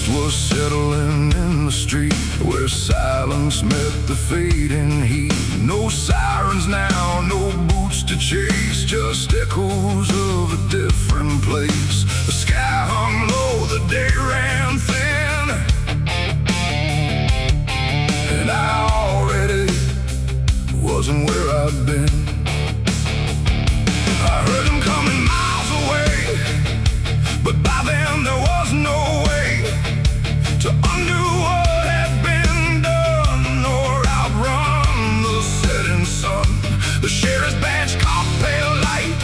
dust was settling in the street, where silence met the fading heat. No sirens now, no boots to chase, just echoes of a different place. The sky hung low, the day ran thin, and I already wasn't where I'd been. I heard them coming miles away, but by then there was no way to undo what had been done or outrun the setting sun. The sheriff's badge caught pale light,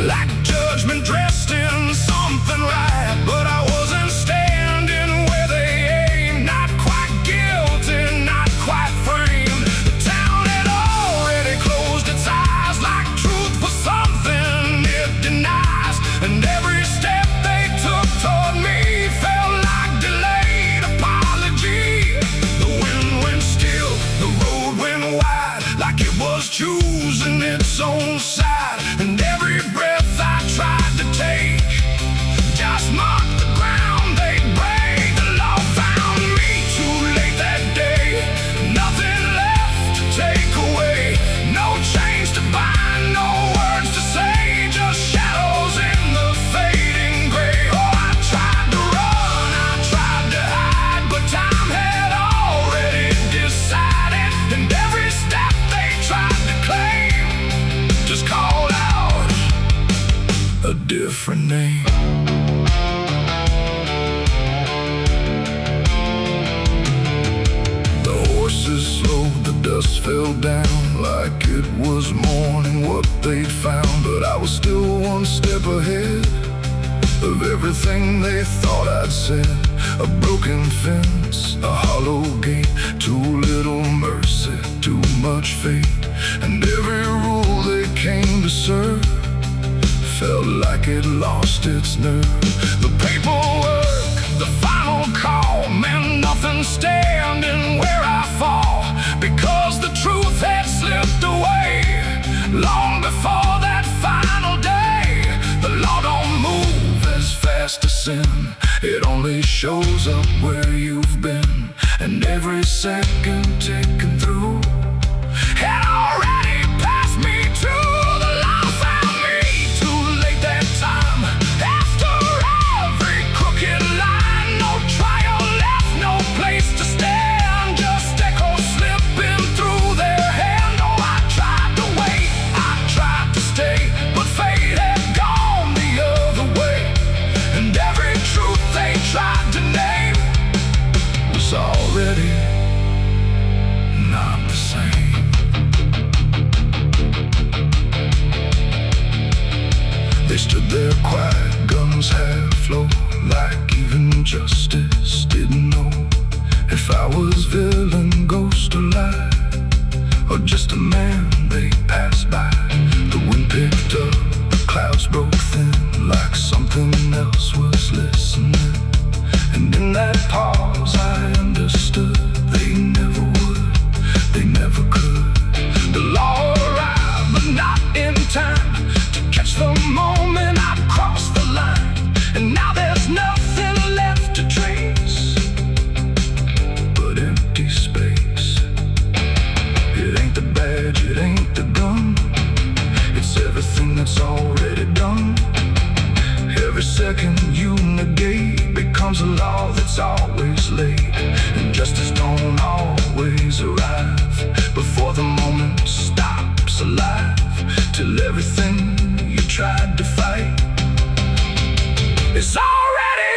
like judgment dressed in something right. But I wasn't standing where they aimed, not quite guilty, not quite framed. The town had already closed its eyes, like truth was something it denies. And every step they took toward me felt like delayed apology. The wind went still, the road went wide, like it was choosing its own side. And every breath I tried to take just marked the ground they'd break. The law found me too late that day, nothing left to take away, no chains to bind, no words to say, just shadows in the fading gray. Oh, I tried to run, I tried to hide, but time had already decided. And every step they tried to claim just called out a different name. The horses slowed, the dust fell down, like it was morning what they'd found. But I was still one step ahead of everything they thought I'd said. A broken fence, a hollow gate, too little mercy, too much fate. And every rule they came to serve felt like it lost its nerve. The paperwork, the final call, meant nothing standing where I fall, because the truth had slipped away long before that final day. The law don't move as fast as sin, it only shows up where you've been. And every second ticking through had already passed me too. The law found me too late that time, after every crooked line. No trial left, no place to stand, just echoes slipping through their hand. Oh, I tried to wait, I tried to stay, but fate had gone the other way. And every truth they tried to name was already not the same. They stood there quiet, guns half low, like even justice didn't know if I was villain, ghost or lie, or just a man they passed by. The wind picked up, the clouds broke thin, like something else was listening. And in that pause I understood they never would, they never could. The law arrived, but not in time to catch the moment I crossed the line. And now there's nothing left to trace but empty space. It ain't the badge, it ain't the gun, it's everything that's already done. Every second you negate becomes a law that's always late. And justice don't always arrive before the moment stops alive, till everything you tried to fight is already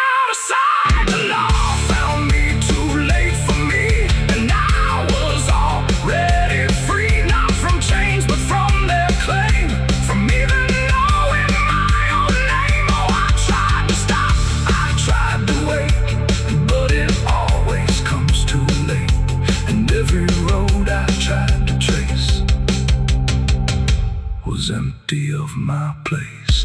out of sight. The law found me too late for me, and I was already free, not from chains but from their claim, from even knowing my own name. Oh, I tried to stop, I tried to wait, but it always comes too late. And every road I tried to trace was empty of my place.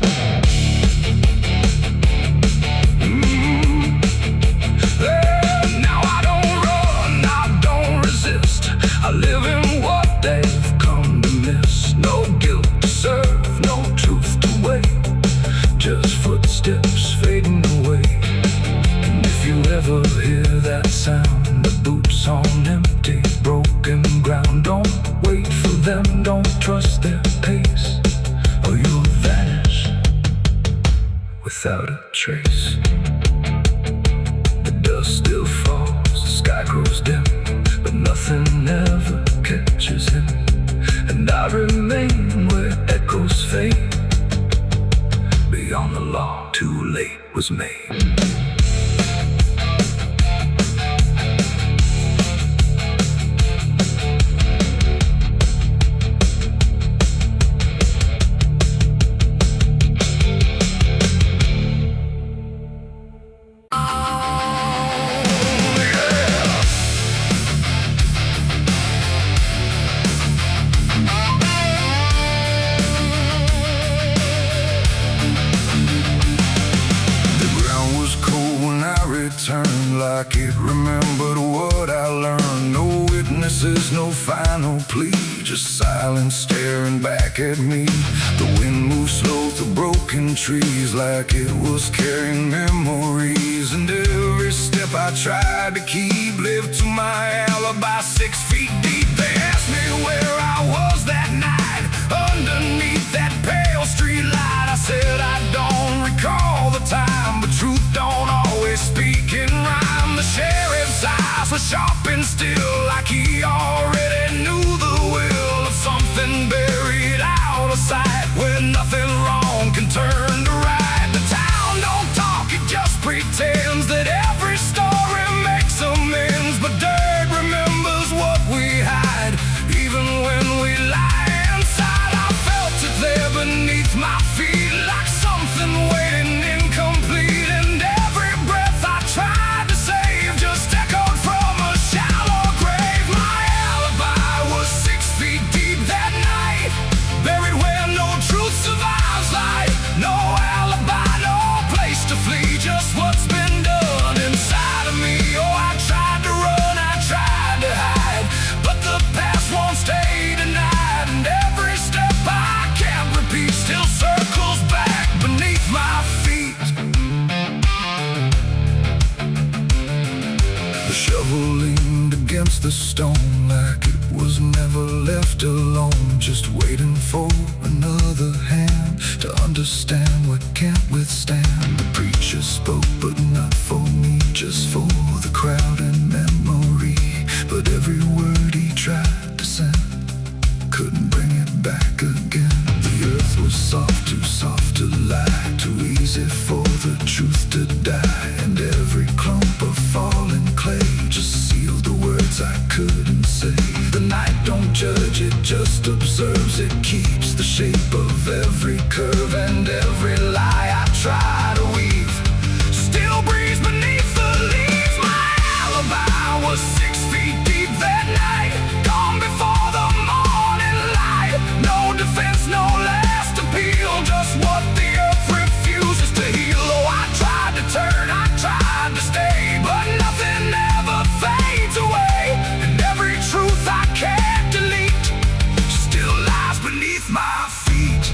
Now I don't run, I don't resist, I live in what they've come to miss. No guilt to serve, no truth to wait, just footsteps fading away. And if you never hear that sound. The boots on empty, broken ground. Don't wait for them, don't trust their pace, or you'll vanish without a trace. The dust still falls, the sky grows dim, but nothing ever catches him. And I remain where echoes fade. Beyond the law, too late was made. Turned like it remembered what I learned. No witnesses, no final plea, just silence staring back at me. The wind moved slow through broken trees like it was carrying memories. And every step I tried to keep lived to my alibi 6 feet deep. They asked me where I was that night, underneath that pale street light. I said I don't recall the time, but truth don't always speak in rhyme. The sheriff's eyes were sharp and still, like he already knew the will of something buried out of sight, where nothing wrong can turn to right. The town don't talk, it just pretends that every story makes amends, but dirt remembers what we hide, even when we lie inside. I felt it there beneath my feet, like something waiting incomplete, and every breath I tried to save just echoed from a shallow grave. My alibi was 6 feet deep that night, buried where no truth survives life. No alibi, no place to flee, just what's been done inside of me. Oh, I tried to run, I tried to hide, but the past won't stay denied, and every step I can't repeat still circles back beneath my feet. The shovel leaned against the stone like it was never left alone, just waiting for another hand to understand what can't withstand. The preacher spoke, but not for me, just for the crowd and memory. But every word he tried to send couldn't bring it back again. The earth was soft, too soft to lie, too easy for the truth to die. And every clump of fallen clay just sealed the words I couldn't say. The night don't judge, it just observes. It keeps the shape of every curve, and every lie I try to weave still breathes beneath the leaves. My alibi was 6 feet deep that night, gone before the morning light. No defense, no last appeal, just what the earth refuses to heal. Oh, I tried to turn, I tried to stay, but nothing ever fades away, and every truth I can't delete still lies beneath my feet.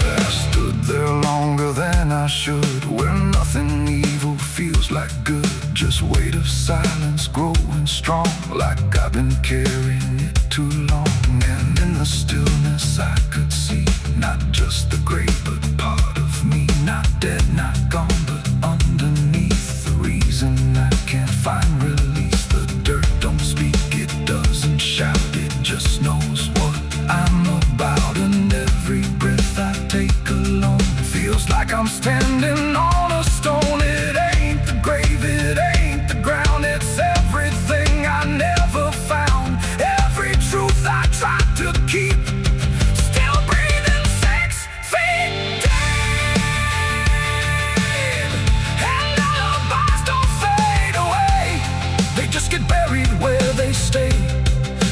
I stood there longer than I should, where nothing evil feels like good, just weight of silence growing strong, like I've been carrying it too long. And in the stillness I could see not just the grave, but part of me, not dead, not gone, but underneath. The reason I can't find release, the dirt don't speak, it doesn't shout, it just knows what I'm about. And every breath I take alone feels like I'm standing on a stone. It ain't the grave, it ain't the ground, it's everything I never found. Every truth I tried to keep still breathing 6 feet deep. And alibis don't fade away, they just get buried where they stay,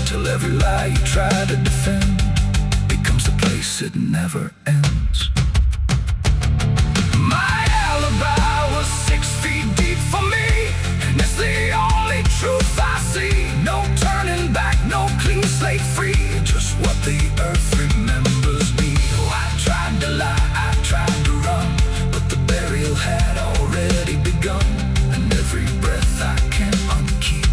till every lie you try to defend becomes a place it never ends. My alibi was 6 feet deep for me, and it's the only truth I see. No turning back, no clean slate free. just what the earth remembers me. Oh, I tried to lie, I tried to run, but the burial had already begun, and every breath I can't unkeep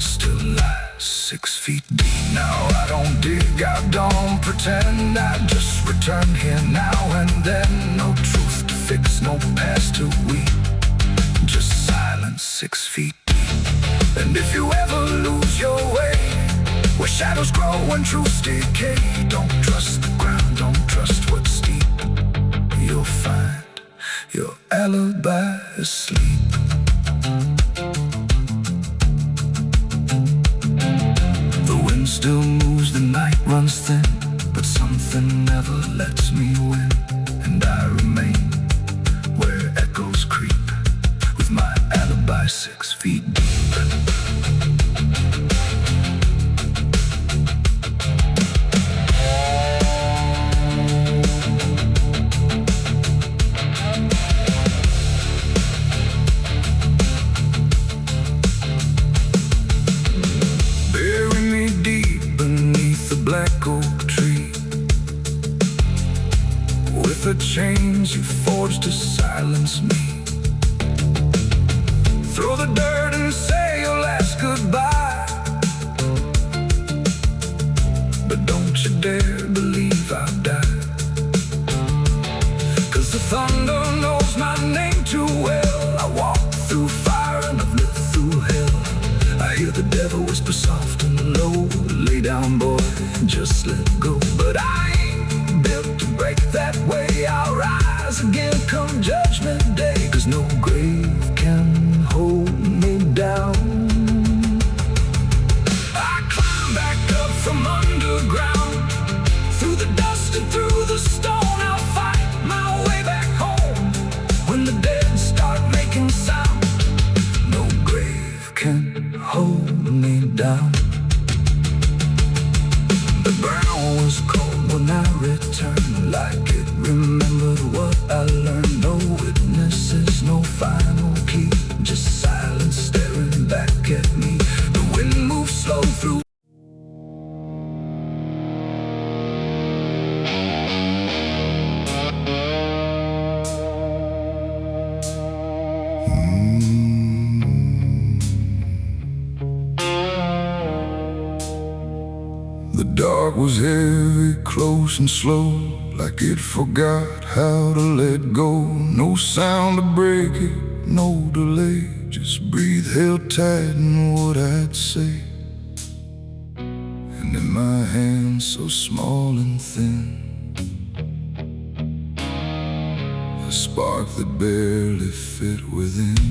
still lies 6 feet deep. Now I don't dig, I don't pretend, I just return here now and then. No truth to fix, no past to weep, just silence 6 feet deep. And if you ever lose your way, where shadows grow and truths decay, don't trust the ground, don't trust what's deep. You'll find your alibi asleep. The wind still moves, the night runs thin, but something never lets me win. And I remain where echoes creep, with my alibi 6 feet deep. Black oak tree, with the chains you forged to silence me. Throw the dirt and say your last goodbye, but don't you dare believe I'll die. 'Cause the thunder knows my name too well. I walk through fire and I've lived through hell. I hear the devil whisper soft and low, lay down boy, just let go. But I ain't built to break that way. I'll rise again come judgment day, 'cause no grave can hold me down. I climb back up from underground, through the dust and through the stone. I'll fight my way back home when the dead start making sound. No grave can hold me down. The ground was cold when I returned, like it remembered what I learned. No witnesses, no final key, just silence staring back at me. The wind moves slow through. The dark was heavy, close and slow, like it forgot how to let go. No sound to break it, no delay, just breathe held tight in what I'd say. And in my hands so small and thin, a spark that barely fit within.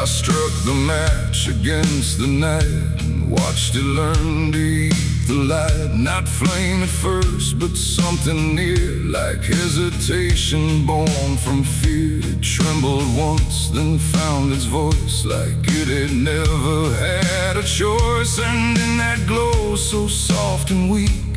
I struck the match against the night and watched it learn to eat the light. Not flame at first, but something near, like hesitation born from fear. It trembled once, then found its voice, like it had never had a choice. And in that glow so soft and weak,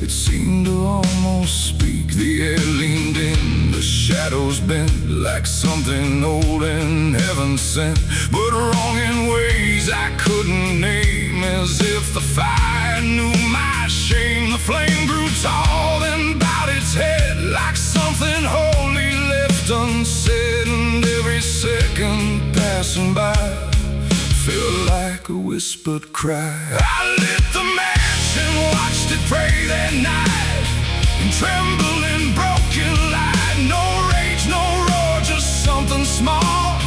it seemed to almost speak. The air leaned in, the shadows bent, like something old and heaven sent, but wrong in ways I couldn't name. As if the fire knew my shame, the flame grew tall and bowed its head, like something holy left unsaid. And every second passing by felt like a whispered cry. I lit the match and watched it pray that night, and tremble in broken light. No rage, no roar, just something small,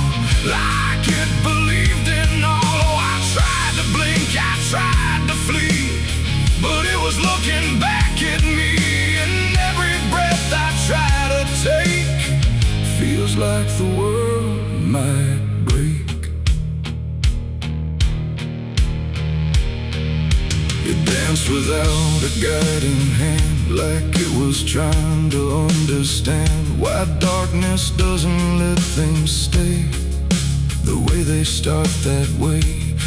like it believed in all. Oh, I tried to blink, I tried to flee, but it was looking back at me. And every breath I try to take feels like the world might break. It danced without a guiding hand, like it was trying to understand why darkness doesn't let things stay the way they start that way.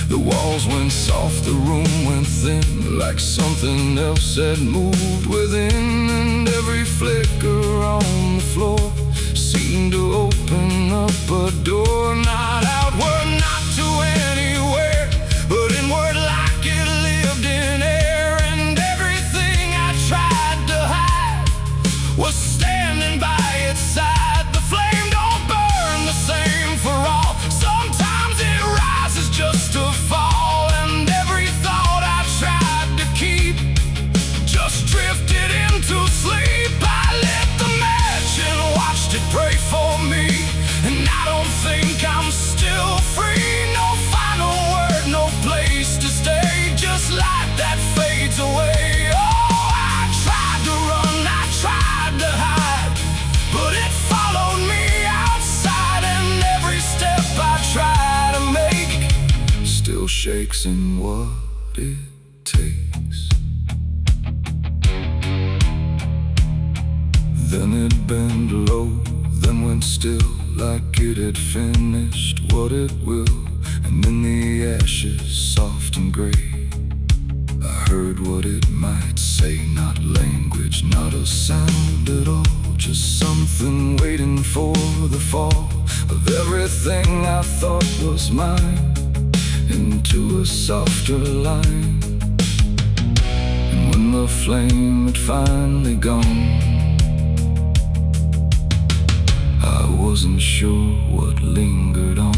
The walls went soft, the room went thin, like something else had moved within. And every flicker on the floor seemed to open up a door, not outward, not to anywhere, but inward, like it lived in air. And everything I tried to hide was standing by its side. The flame don't burn the same for all. Sometimes it rises just to fall. And every thought I tried to keep just drifted into sleep. I lit the match and watched it pray for me, and I don't think I'm still free. No final word, no place to stay, just light that fades away. Oh, I tried to run, I tried to hide, but it followed me outside. And every step I try to make still shakes in what it takes. Then it bent low, then went still, like it had finished what it will. And in the ashes, soft and gray, I heard what it might say. Not language, not a sound at all, just something waiting for the fall of everything I thought was mine into a softer line. And when the flame had finally gone, I wasn't sure what lingered on.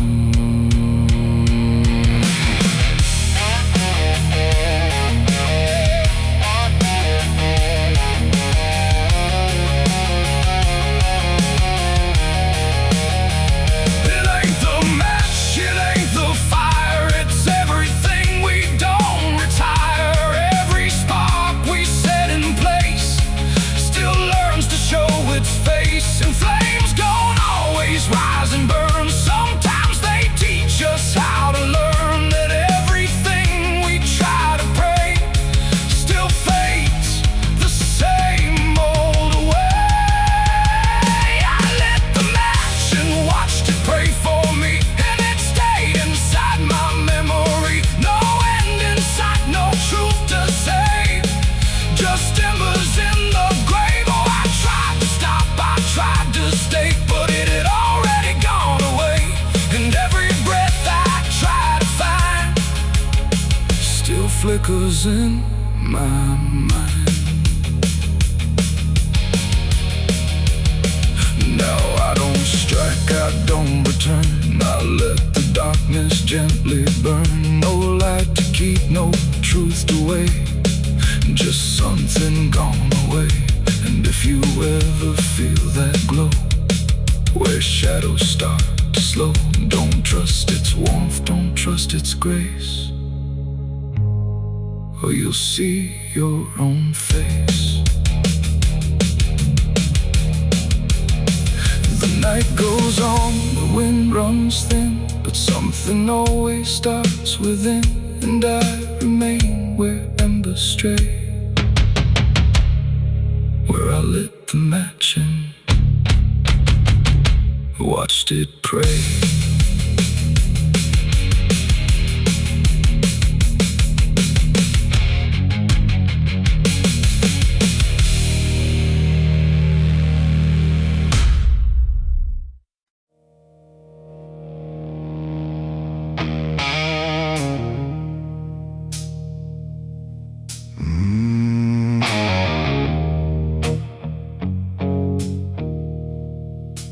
It ain't the match, it ain't the fire, it's everything we don't retire. Every spark we set in place still learns to show its face. And flames don't always rise and burn. Sometimes they teach us how to learn that everything we try to pray still fades the same old way. I lit the match and watched it pray for me, and it stayed inside my memory. No end in sight, no truth to say, just embers in the grave. Oh, I tried to stop, I tried to stay, but it had already gone away. And every breath I try to find still flickers in my mind. Now I don't strike, I don't return, I let the darkness gently burn. No light to keep, no truth to weigh, just something gone away. And if you ever feel that glow where shadows start to slow, don't trust its warmth, don't trust its grace, or you'll see your own face. The night goes on, the wind runs thin, but something always starts within. And I remain where embers stray, where I lit the match and watched it pray.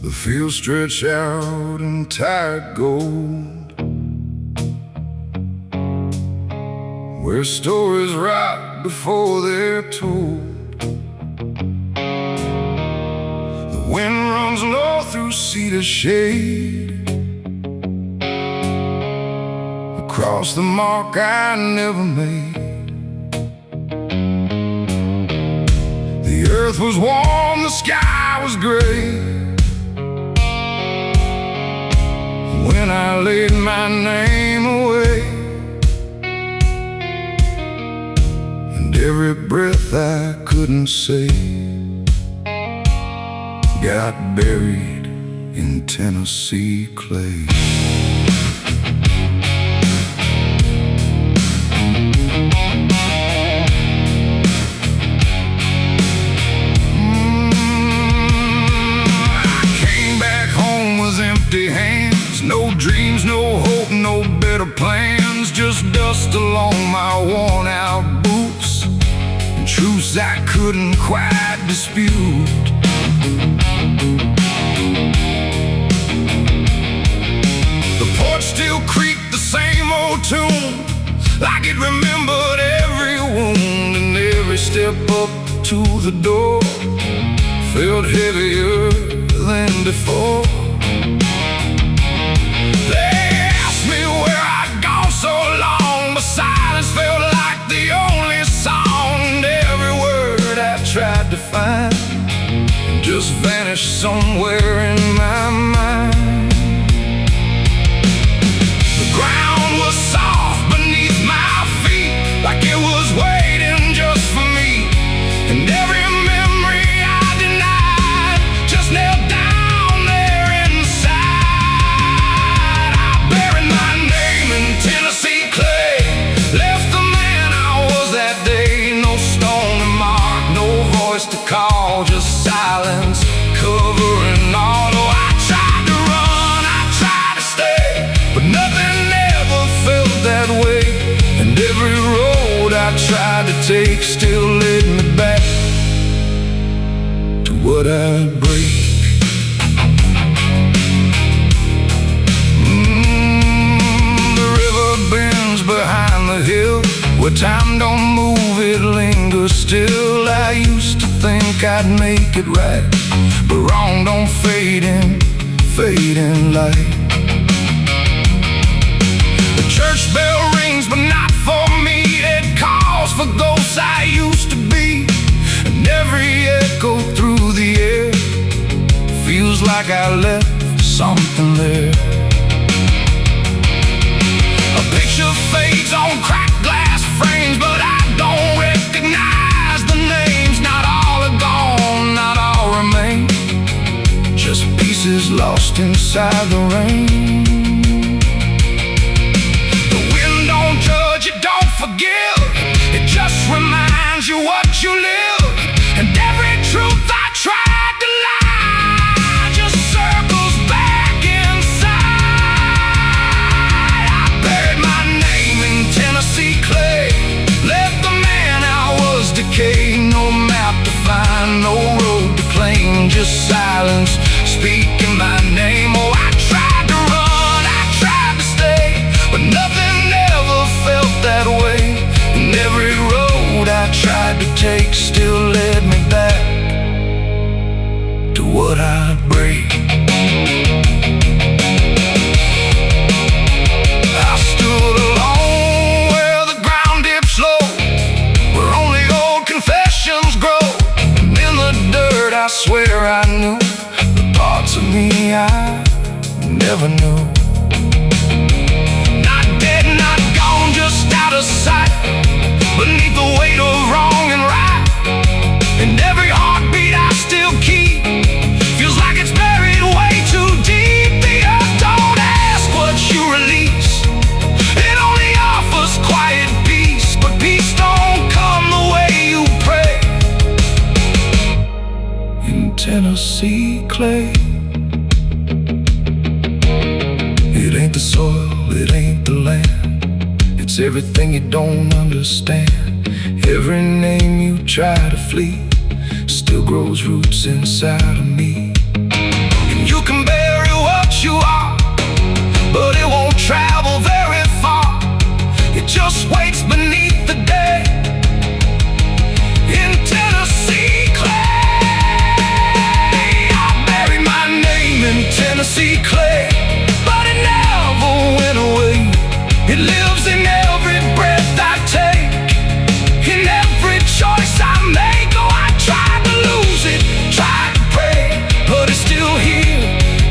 The fields stretch out in tired gold, where stories rot before they're told. The wind runs low through cedar shade, across the mark I never made. The earth was warm, the sky was gray, when I laid my name away. And every breath I couldn't say got buried in Tennessee clay. worn out boots and truths I couldn't quite dispute. The porch still creaked the same old tune, like it remembered every wound, and every step up to the door felt heavier than before. They asked me where I'd gone so long, but silence felt like the only sound. Every word I tried to find just vanished somewhere in my mind. The ground was soft beneath my feet, like it was waiting just for me, and every memory I denied just knelt down there inside. I buried my name in Tennessee clay, left the man I was that day. No stone to mark, no voice to call, just silence covering all. Oh, I tried to run, I tried to stay, but nothing ever felt that way. And every road I tried to take still led me back to what I'd break. The river bends behind the hill, where time don't move, it lingers still. I used to think I'd make it right, but wrong don't fade in light. The church bell rings, but not for me. It calls for ghosts I used to be, and every echo through the air feels like I left something there. A picture fades on cracked glass frames, but I don't recognize the names. Not all are gone, not all remain, just pieces lost inside the rain. The wind don't judge, it don't forgive, it just reminds you what you live. And every truth I tried to lie just circles back inside. I buried my name in Tennessee clay, left the man I was decay. No map to find, no road to claim, just silence speaking my name. Oh, I tried to run, I tried to stay, but nothing ever felt that way. And every road I tried to take still led me back to what I'd break. I stood alone where the ground dips low, where only old confessions grow. And in the dirt I swear I knew the parts of me I never knew. Not dead, not gone, just out of sight, beneath the weight of wrong and right. And every heartbeat I still keep feels like it's buried way too deep. The earth don't ask what you release, it only offers quiet peace. But peace don't come the way you pray. In Tennessee clay, it ain't the soil, it ain't the land, it's everything you don't understand. Every name you try to flee still grows roots inside of me. And you can bury what you are, but it won't travel very far. It just waits beneath the day in Tennessee clay. I buried my name in Tennessee clay, but it never went away. It lives in every breath I take, in every choice I make. Oh, I tried to lose it, tried to pray, but it's still here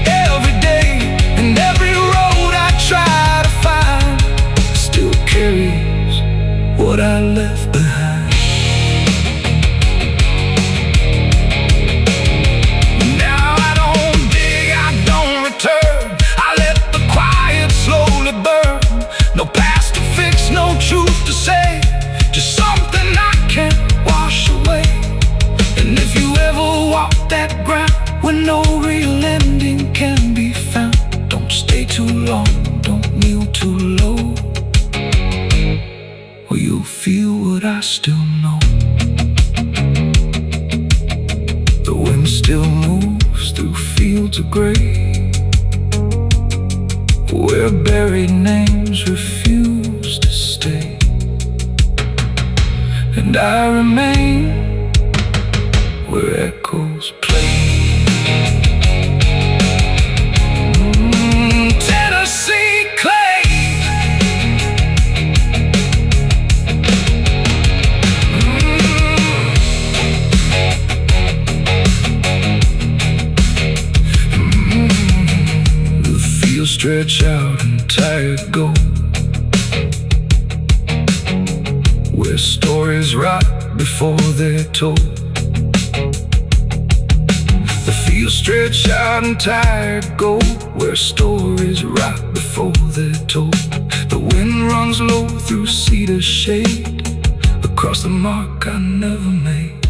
every day. And every road I try to find still carries what I left behind. Now I don't dig, I don't return, I let the quiet slowly burn. No past to fix, no truth to say, just something I can't wash away. And if you ever walk that ground where no real ending can be found, don't stay too long, don't kneel too low, or you'll feel what I still know. The wind still moves through fields of gray, where buried names refuse to stay. And I remain where echoes play. Tennessee clay. The fields stretch out and tired go, where stories rot before they're told. The fields stretch out and tired go, where stories rot before they're told. The wind runs low through cedar shade, across the mark I never made.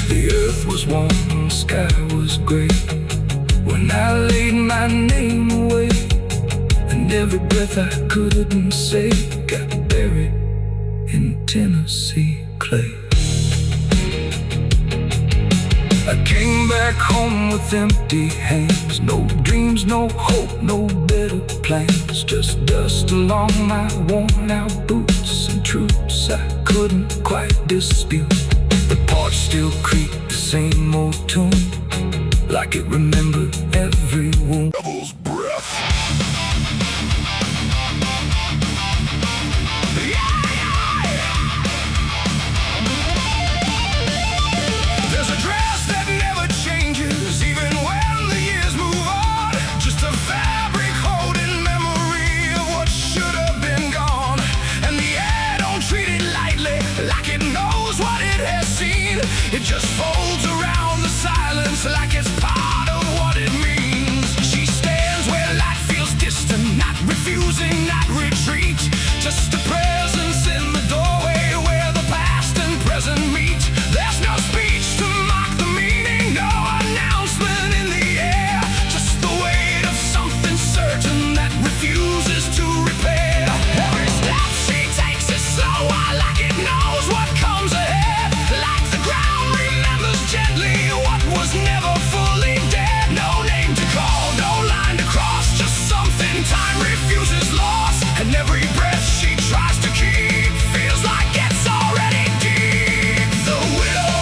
The earth was warm and the sky was gray when I laid my name away, and every breath I couldn't say got buried in Tennessee clay. I came back home with empty hands, no dreams, no hope, no better plans, just dust along my worn out boots and truths I couldn't quite dispute. The porch still creaked the same old tune, like it remembered every wound. Devil's breath. It just folds around the silence like it's part of what it means. She stands where light feels distant, not refusing, not retreat, just a presence in the doorway where the past and present meet. There's no speech to mock the meaning, no announcement in the air, just the weight of something certain that refuses to repair. Every step she takes is slower, like it knows what comes ahead, like the ground gently what was never fully dead. No name to call, no line to cross, just something time refuses lost. And every breath she tries to keep feels like it's already deep. The widow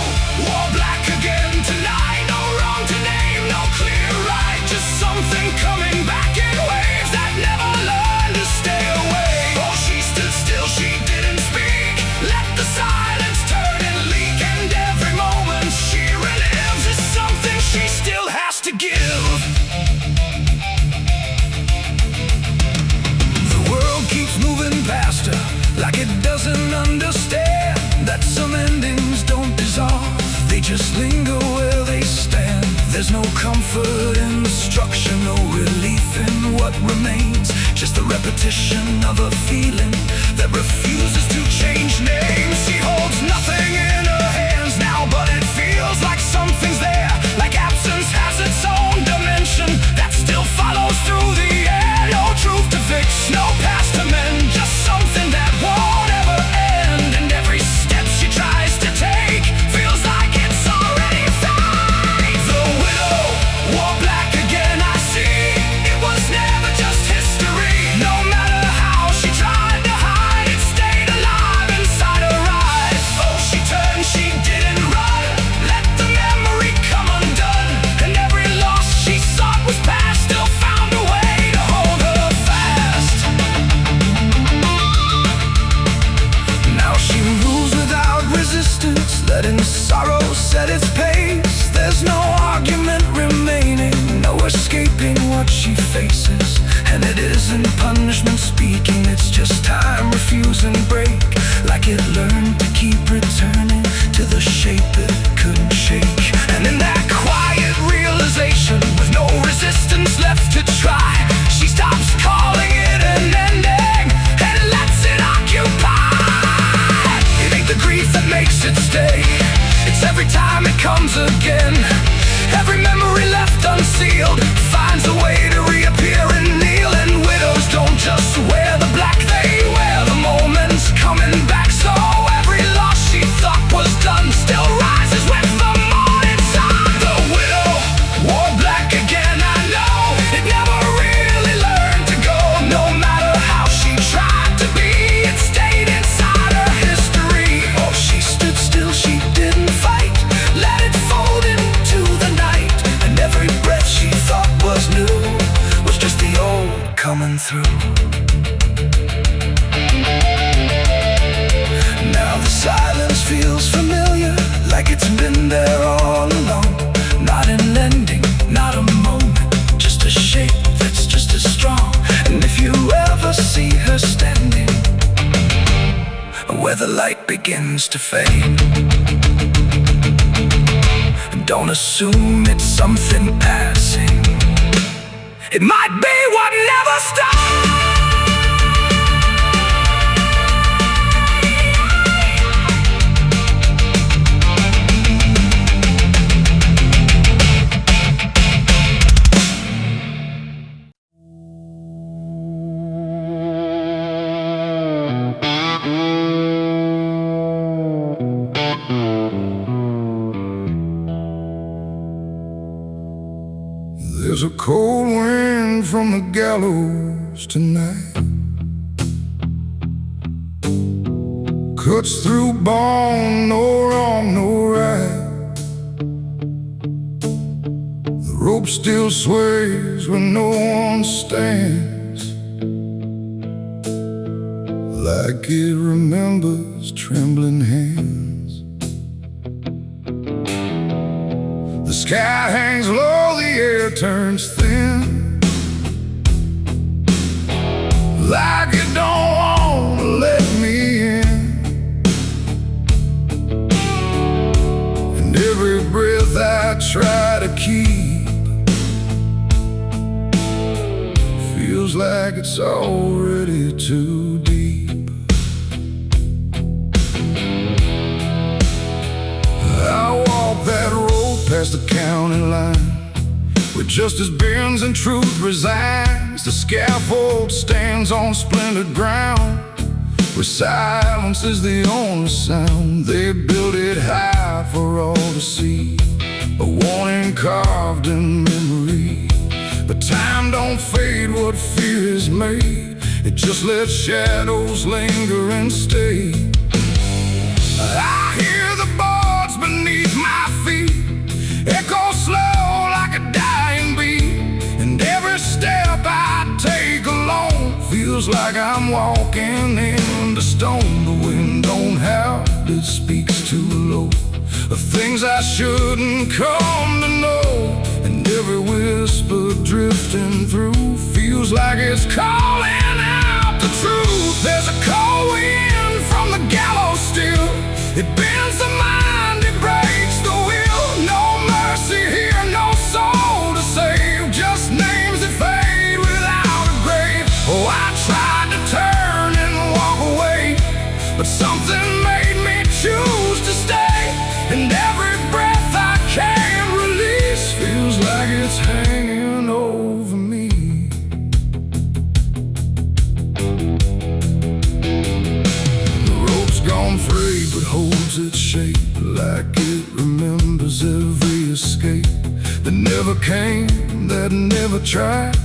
wore black again tonight, no wrong to name, no clear right, just something coming back in waves that never learned to stay away. Oh, she stood still, she didn't speak, let the silence turn and leak, and every moment she relives is something she still has to give. The world keeps moving past her like it doesn't understand that some endings don't dissolve, they just linger where they stand. There's no comfort in destruction, no relief in what remains, just the repetition of a feeling that refuses to change names. She holds nothing in her hands now, but it feels like something's there, like absence has its own dimension that still follows through the air. No truth to fix, no past to mend, just something that won't ever end. And every step she tries to take feels like it's already fate. The widow wore black again, I see, it was never just history. No matter how she tried to hide, it stayed alive inside her eyes. Oh, she turned, she didn't run, let the memory come undone, and every loss she sought was past, still found a way to hold her fast. Now she moves without resistance, letting sorrow set its pace. There's no argument remaining, no escaping what she faces, and it isn't punishment speaking, it's just time refusing break, like it learned to keep returning to the shape it couldn't shake. And in that quiet realization, with no resistance left to try, she stops calling it an ending and lets it occupy. It ain't the grief that makes it stay, it's every time it comes again. Every memory left unsealed finds a way to reappear and kneel. And widows don't just wear the black, they wear the moments coming back so well. light begins to fade. Don't assume it's something passing. It might be what never stops. There's a cold wind from the gallows tonight, cuts through bone, no wrong, no right. The rope still sways when no one stands, like it remembers trembling hands. The sky hangs low, the air turns thin, like it don't want to let me in. And every breath I try to keep feels like it's already too deep. I walk that road past the county line, where justice bends and truth resigns. The scaffold stands on splintered ground, where silence is the only sound. They built it high for all to see, a warning carved in memory. But time don't fade what fear is made, it just lets shadows linger and stay. I hear the boards beneath my feet echo slow like a dying beat, and every step I take alone feels like I'm walking into stone. The wind don't howl, it speaks too low of things I shouldn't come to know, and every whisper drifting through feels like it's calling out the truth. There's a cold wind from the gallows still, it bends the mind, it breaks the will. No mercy here, no soul to save, just names that fade without a grave. Oh, I tried to turn and walk away, but something made me choose to stay. And every breath I can't release feels like it's hanging over me. The rope's gone frayed but holds its shape, like it remembers every escape that never came, that never tried,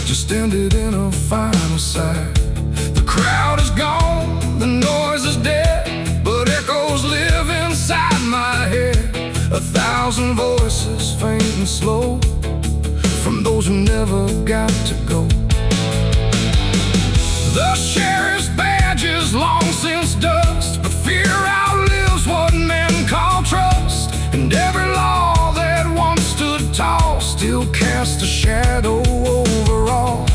just ended in a final sight. The crowd is gone, the noise is dead, but echoes live inside my head. 1,000 voices, faint and slow, from those who never got to go. The sheriff's badge is long since dust, but fear outlives what men call trust. And every law that once stood tall still casts a shadow over all.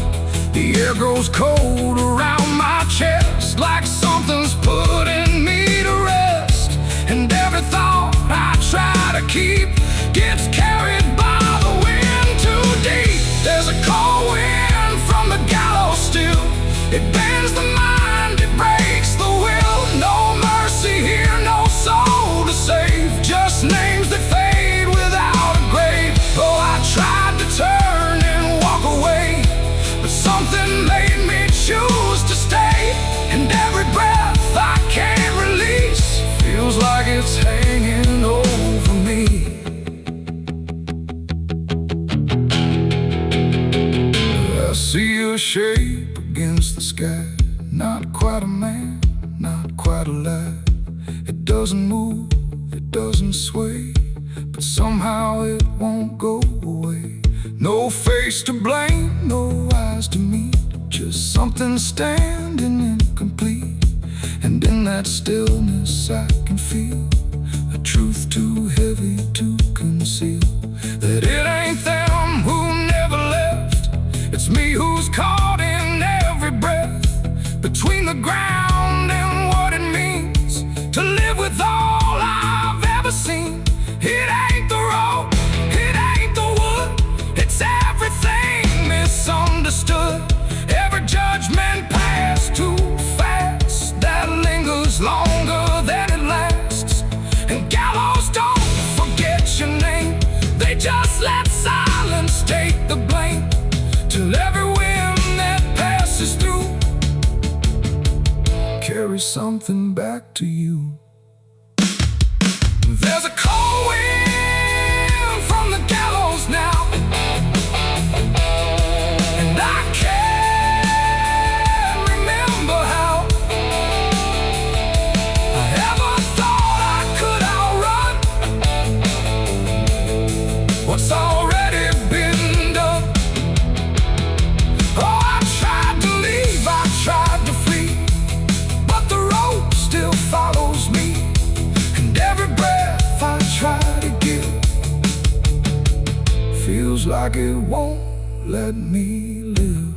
The air grows cold around my chest, like something's putting me to rest. And every thought I try to keep gets carried by the wind too deep. There's a cold wind from the gallows still, it bends the mind, it breaks the will. No mercy here, no soul to save, just names that fade without a grave. Oh, I tried to turn and walk away, but something made me choose to stay. And every breath I can't release feels like it's hanging over me. I see a shape against the sky, not quite a man, not quite alive. It doesn't move, it doesn't sway, but somehow it won't go away. No face to blame, no eyes to meet, just something standing incomplete. And in that stillness I can feel a truth too heavy to conceal, that it ain't them who never left, it's me who's caught in every breath, between the ground and what it means. something back to you. There's a cold wind from the gallows now, and I can't remember how I ever thought I could outrun what's already been done. Oh, I tried to leave, I tried to flee, but the rope still follows me, and every breath I try to give feels like it won't let me live.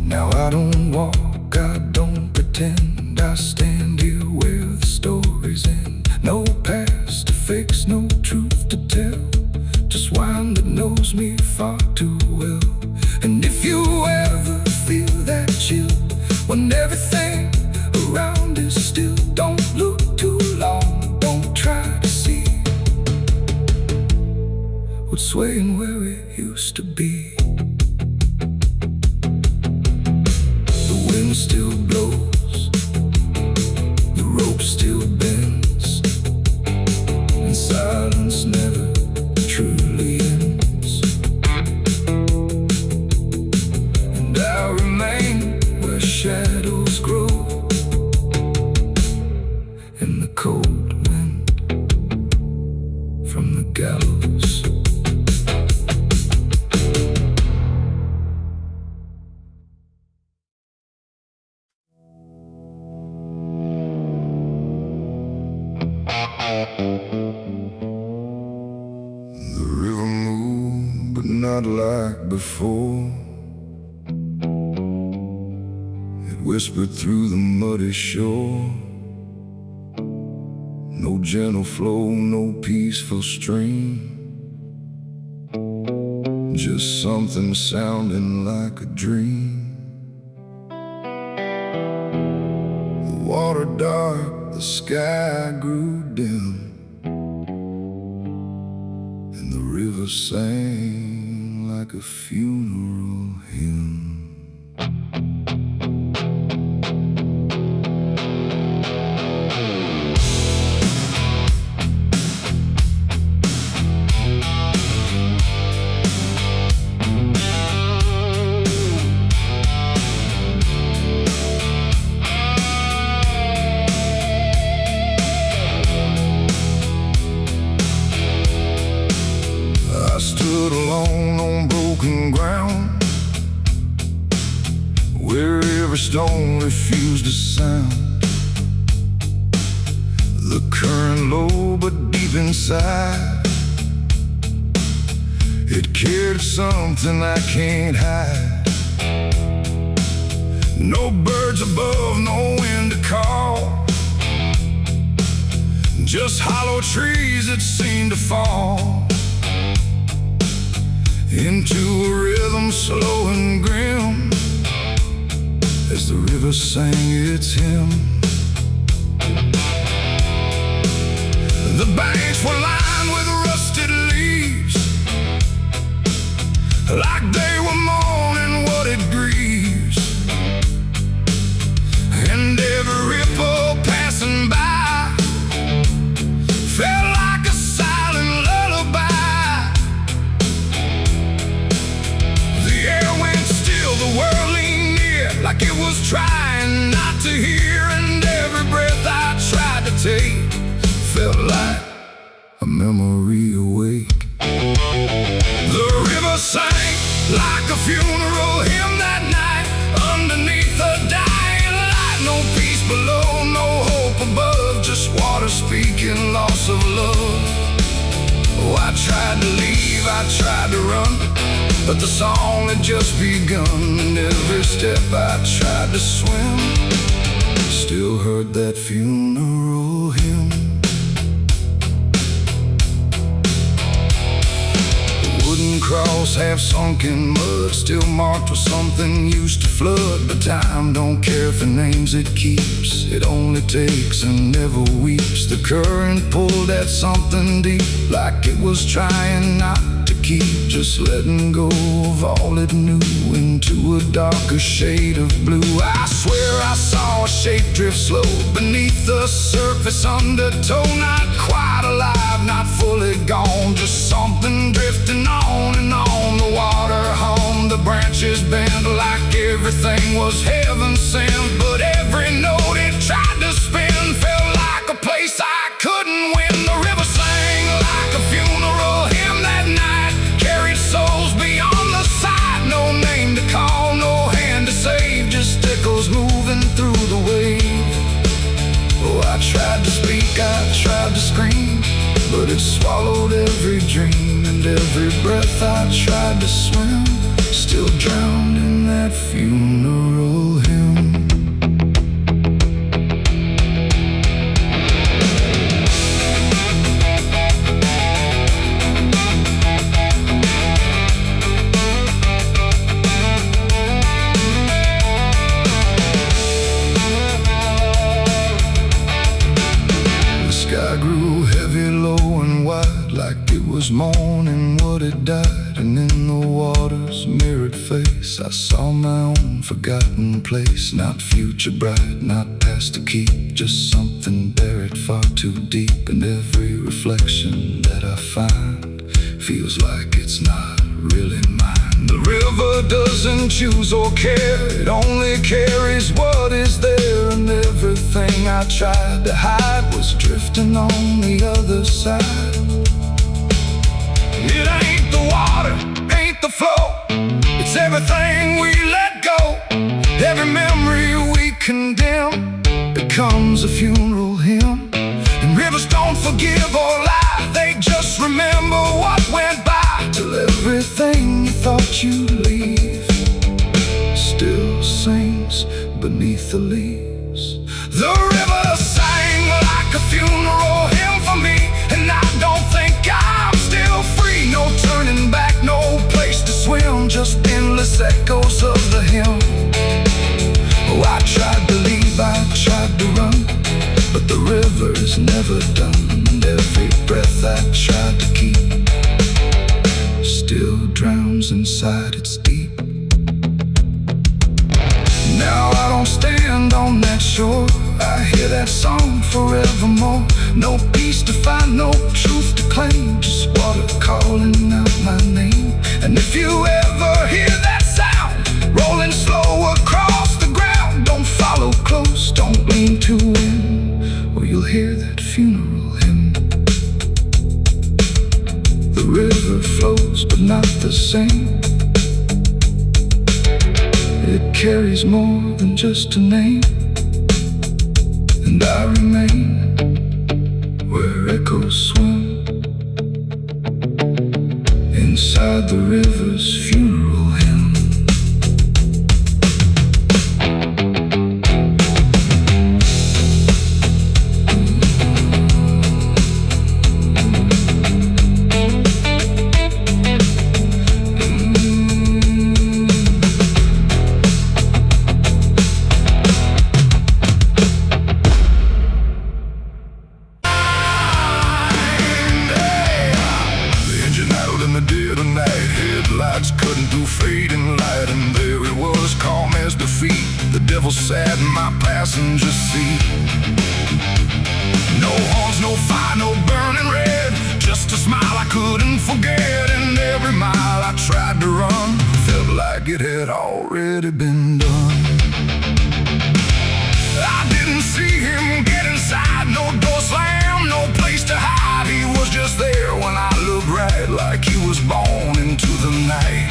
Now I don't walk, I don't pretend, I stand here where the stories end. No past to fix, no truth to tell, just wine that knows me far too well. And if you ever feel that chill when everything around is still, don't look too long, don't try to see what's swaying where it used to be. The wind still blows, the rope still bends, and silence never truly ends. And I remain where shadows grow, in the cold wind from the gallows. The river moved, but not like before. It whispered through the muddy shore. No gentle flow, no peaceful stream, just something sounding like a dream. The water dark, the sky grew dim, and the river sang like a funeral hymn. I stood alone on broken ground, where every stone refused to sound. The current low but deep inside, it carried something I can't hide. No birds above, no wind to call, just hollow trees that seemed to fall into a rhythm slow and grim, as the river sang its hymn. The banks were lined with rusted leaves, like they were mourning what it grieves, and every ripple passing by felt like a silent lullaby. The air went still, the world leaned near, like it was trying not to hear, and every breath I tried to take felt like a memory awake. The river sang like a funeral hymn that night, underneath the dying light. No peace below, no hope above, just water speaking loss of love. Oh, I tried to leave, I tried to run, but the song had just begun, and every step I tried to swim still heard that funeral hymn. Wooden cross, half sunk in mud, still marked with something used to flood. But time don't care for names it keeps, it only takes and never weeps. The current pulled at something deep, like it was trying not to keep, just letting go of all it knew into a darker shade of blue. I swear I saw a shape drift slow beneath the surface, undertow, not quite alive, not fully gone, just something drifting on and on. The water hummed, the branches bent like everything was heaven sent, but every note it tried to spin felt like a place I couldn't win. The river sang like a funeral hymn that night, carried souls beyond the sight. No name to call, no hand to save, just echoes moving through the wave. Oh, I tried to speak, I tried to scream, but it swallowed every dream, and every breath I tried to swim, still drowned in that funeral hymn. I grew heavy, low and wide, like it was mourning what had died. And in the water's mirrored face I saw my own forgotten place. Not future bright, not past to keep, just something buried far too deep. And every reflection that I find feels like it's not really mine. The river doesn't choose or care, it only carries what is there. And everything I tried to hide was drifting on the other side. It ain't the water, ain't the flow, it's everything we let go. Every memory we condemn becomes a funeral hymn. And rivers don't forgive or lie, they just remember what went by, till everything you thought you'd leave still sings beneath the leaves. The river sang like a funeral hymn for me, and I don't think I'm still free. No turning back, no place to swim, just endless echoes of the hymn. Oh, I tried to leave, I tried to run, but the river is never done. And every breath I tried to keep still drowns inside its deep. Now I don't stand on that shore, I hear that song forevermore. No peace to find, no truth to claim, just water calling out my name. And if you ever hear that sound rolling slow across the ground, don't follow close, don't lean too in, or you'll hear that funeral hymn. The river flows but not the same, it carries more than just a name. And I remain where echoes swim, inside the river's funeral hymn. Headlights cutting through fading light, and there it was, calm as defeat. The devil sat in my passenger seat. No horns, no fire, no burning red, just a smile I couldn't forget. And every mile I tried to run felt like it had already been done. I didn't see him get inside, no door slam, no place to hide. He was just there when I looked right, like he was born into the night.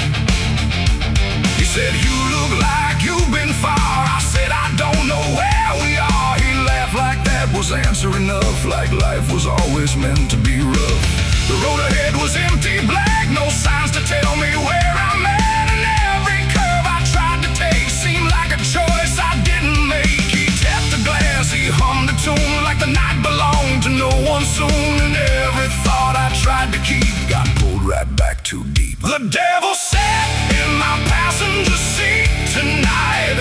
He said, "You look like you've been far." I said, "I don't know where we are." He laughed like that was answer enough, like life was always meant to be rough. The road ahead was empty, black, no signs to tell me where I'm at. And every curve I tried to take seemed like a choice I didn't make. He tapped the glass, he hummed a tune like the night belonged to no one soon. And every thought I tried to keep got pulled right back too deep. The devil sat in my passenger seat tonight,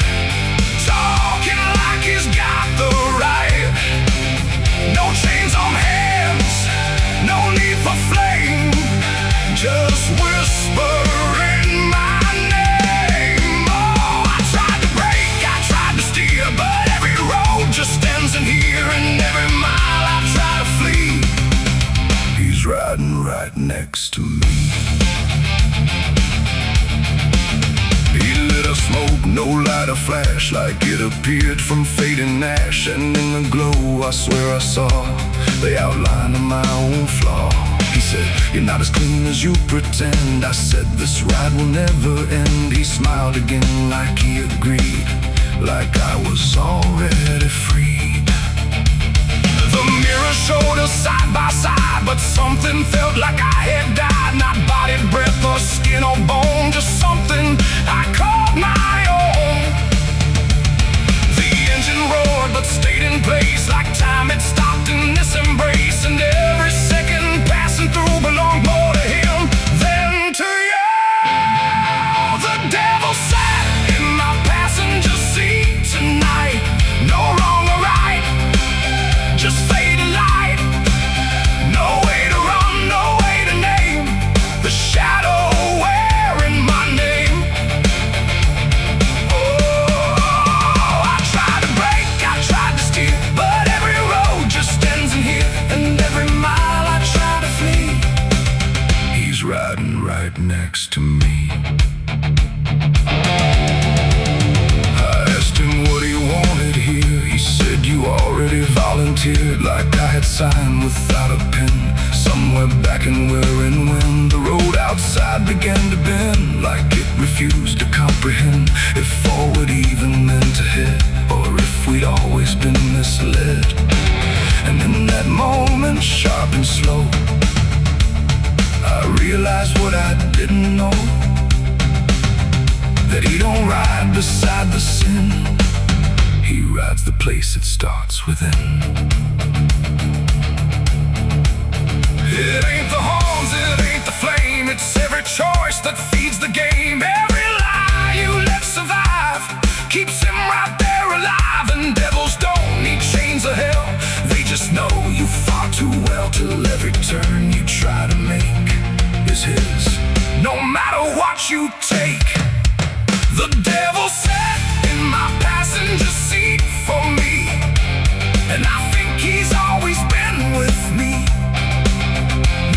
talking like he's got the right. No chains on hands, no need for flame, just next to me. He lit a smoke, no lighter flash, like it appeared from fading ash. And in the glow I swear I saw the outline of my own flaw. He said, "You're not as clean as you pretend." I said, "This ride will never end." He smiled again like he agreed, like I was already freed. The mirror showed us side by side, but something felt like I had died. Not body, breath, or skin or bone, just something I called my own. The engine roared but stayed in place, like time had stopped in this embrace. And every second passing through belonged more to him than to you. The devil sat in my passenger seat tonight. No wrong or right, just fading light. No way to run, no way to name the shadow wearing my name. Oh, I tried to break, I tried to steer, but every road just ends in here. And every mile I try to flee, he's riding right next to me. I asked him what he wanted here. He said, "You already volunteered," like I had signed without a pen. Somewhere back in where and when the road outside began to bend, like it refused to comprehend if forward even meant ahead, or if we'd always been misled. And in that moment, sharp and slow, I realized what I didn't know, that he don't ride beside the sin, he rides the place it starts within. It ain't the horns, it ain't the flame, it's every choice that feeds the game. Every lie you let survive keeps him right there alive. And devils don't need chains of hell, they just know you far too well, till every turn you try to make is his, no matter what you take. The devil sat in my passenger seat for me, and I think he's always been with me.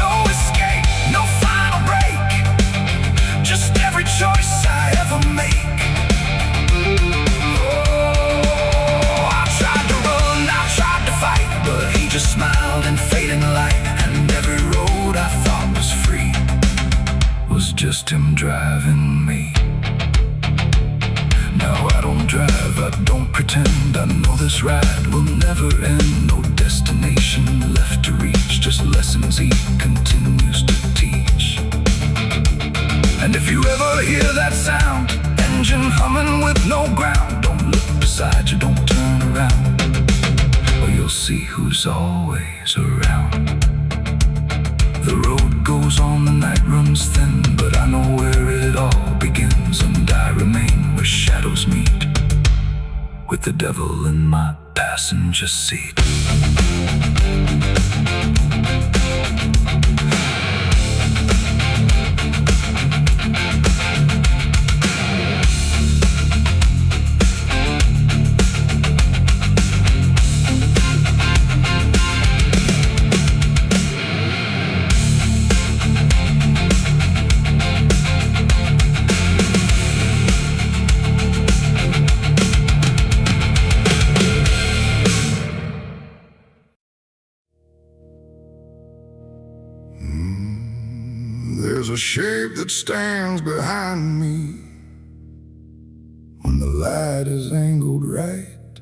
No escape, no final break, just every choice I ever make. Oh, I tried to run, I tried to fight, but he just smiled in fading light. And every road I thought was free was just him driving me. Now I don't drive, I don't pretend, I know this ride will never end. No destination left to reach, just lessons he continues to teach. And if you ever hear that sound, engine humming with no ground, don't look beside you, don't turn around, or you'll see who's always around. The road goes on, the night runs thin, but I know where it all begins. And I remain where shadows meet, with the devil in my passenger seat. There's a shape that stands behind me when the light is angled right.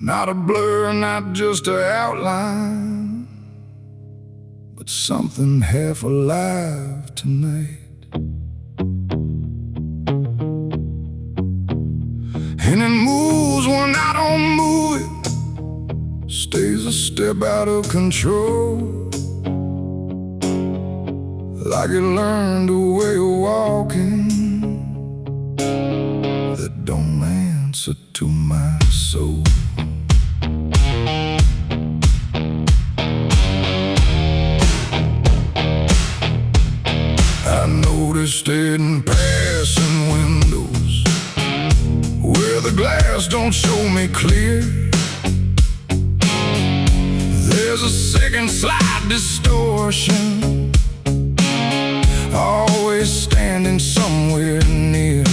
Not a blur, not just an outline, but something half alive tonight. And it moves when I don't move it, stays a step out of control, like it learned a way of walking that don't answer to my soul. I noticed it in passing windows where the glass don't show me clear. There's a second slight distortion distortion, always standing somewhere near.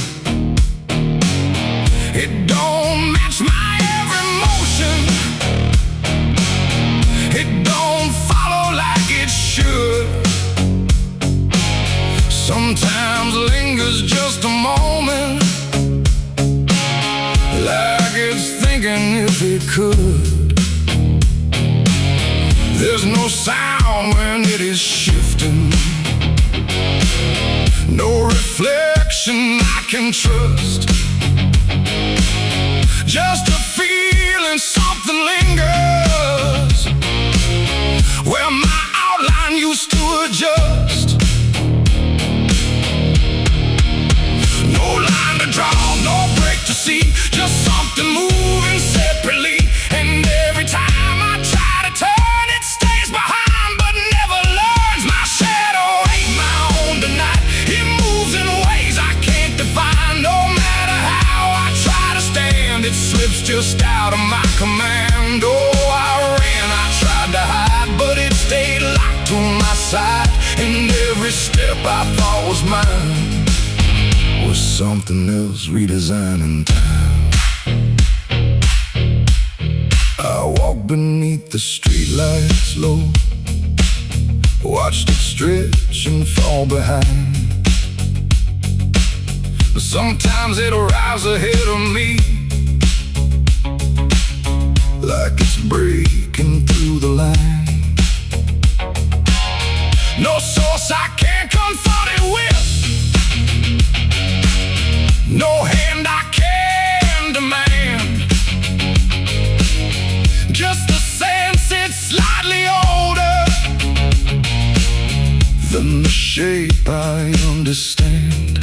It don't match my every motion, it don't follow like it should. Sometimes lingers just a moment, like it's thinking if it could. There's no sound when it is shifting, no reflection I can trust. Just a feeling something lingers where my outline used to adjust. No line to draw, no break to see, just something moving separately. And every time I try to turn, it stays behind but never learns. My shadow ain't my own tonight, it moves in ways I can't define. No matter how I try to stand, it slips just out of my command. Oh, I ran, I tried to hide, but it stayed locked to my side. And every step I thought was mine was something else redesigned in time. I walked beneath the streetlights low, watched it stretch and fall behind. But sometimes it'll rise ahead of me, like it's breaking through the line. No source I can't confront it with, no hand I can demand. Just the sense it's slightly older than the shape I understand.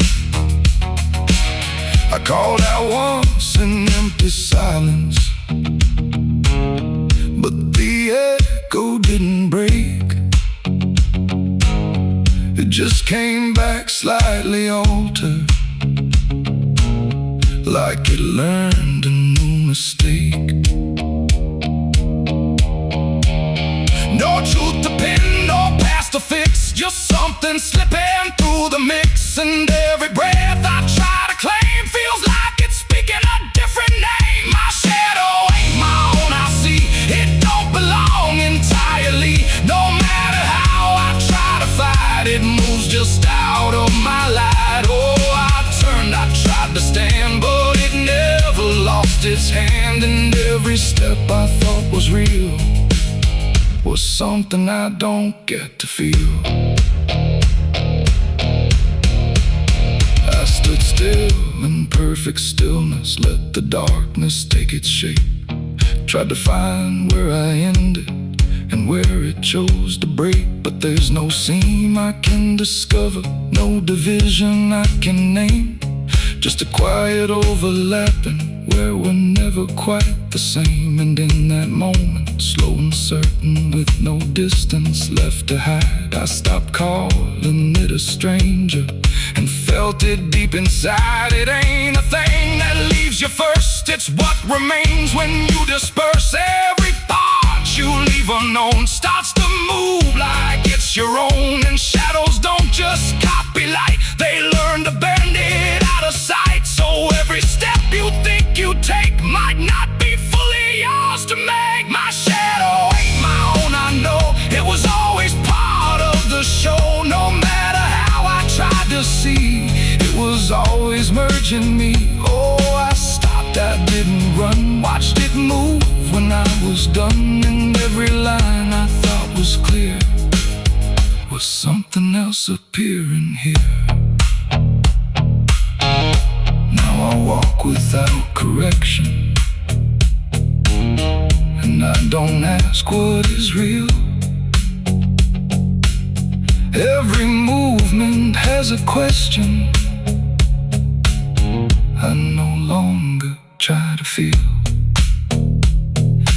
I called out once in empty silence, but the echo didn't break. It just came back slightly altered, like it learned a new mistake. No truth to pin, no past to fix, just something slipping through the mix. And every breath I try to claim feels like it's speaking a different name. My shadow ain't my own, I see, it don't belong entirely. No matter how I try to fight, it moves just out of my light. Oh, I turned, I tried to stand, but it never lost its hand. And every step I thought was real was something I don't get to feel. I stood still in perfect stillness, let the darkness take its shape. Tried to find where I ended and where it chose to break, but there's no seam I can discover, no division I can name. Just a quiet overlapping where we're never quite the same. And in that moment, slow and certain, with no distance left to hide, I stopped calling it a stranger and felt it deep inside. It ain't a thing that leaves you first, it's what remains when you disperse. Every part you leave unknown starts to move like it's your own. And shadows don't just copy light, they learn to bend it out of sight. So every step you think you take might not be fully yours to make. My shadow ain't my own, I know, it was always part of the show. No matter how I tried to see, it was always merging me. Oh, I stopped, I didn't run, watched it move when I was done. And every line I thought was clear was something else appearing here. Now I walk without correction, and I don't ask what is real. Every movement has a question I no longer try to feel.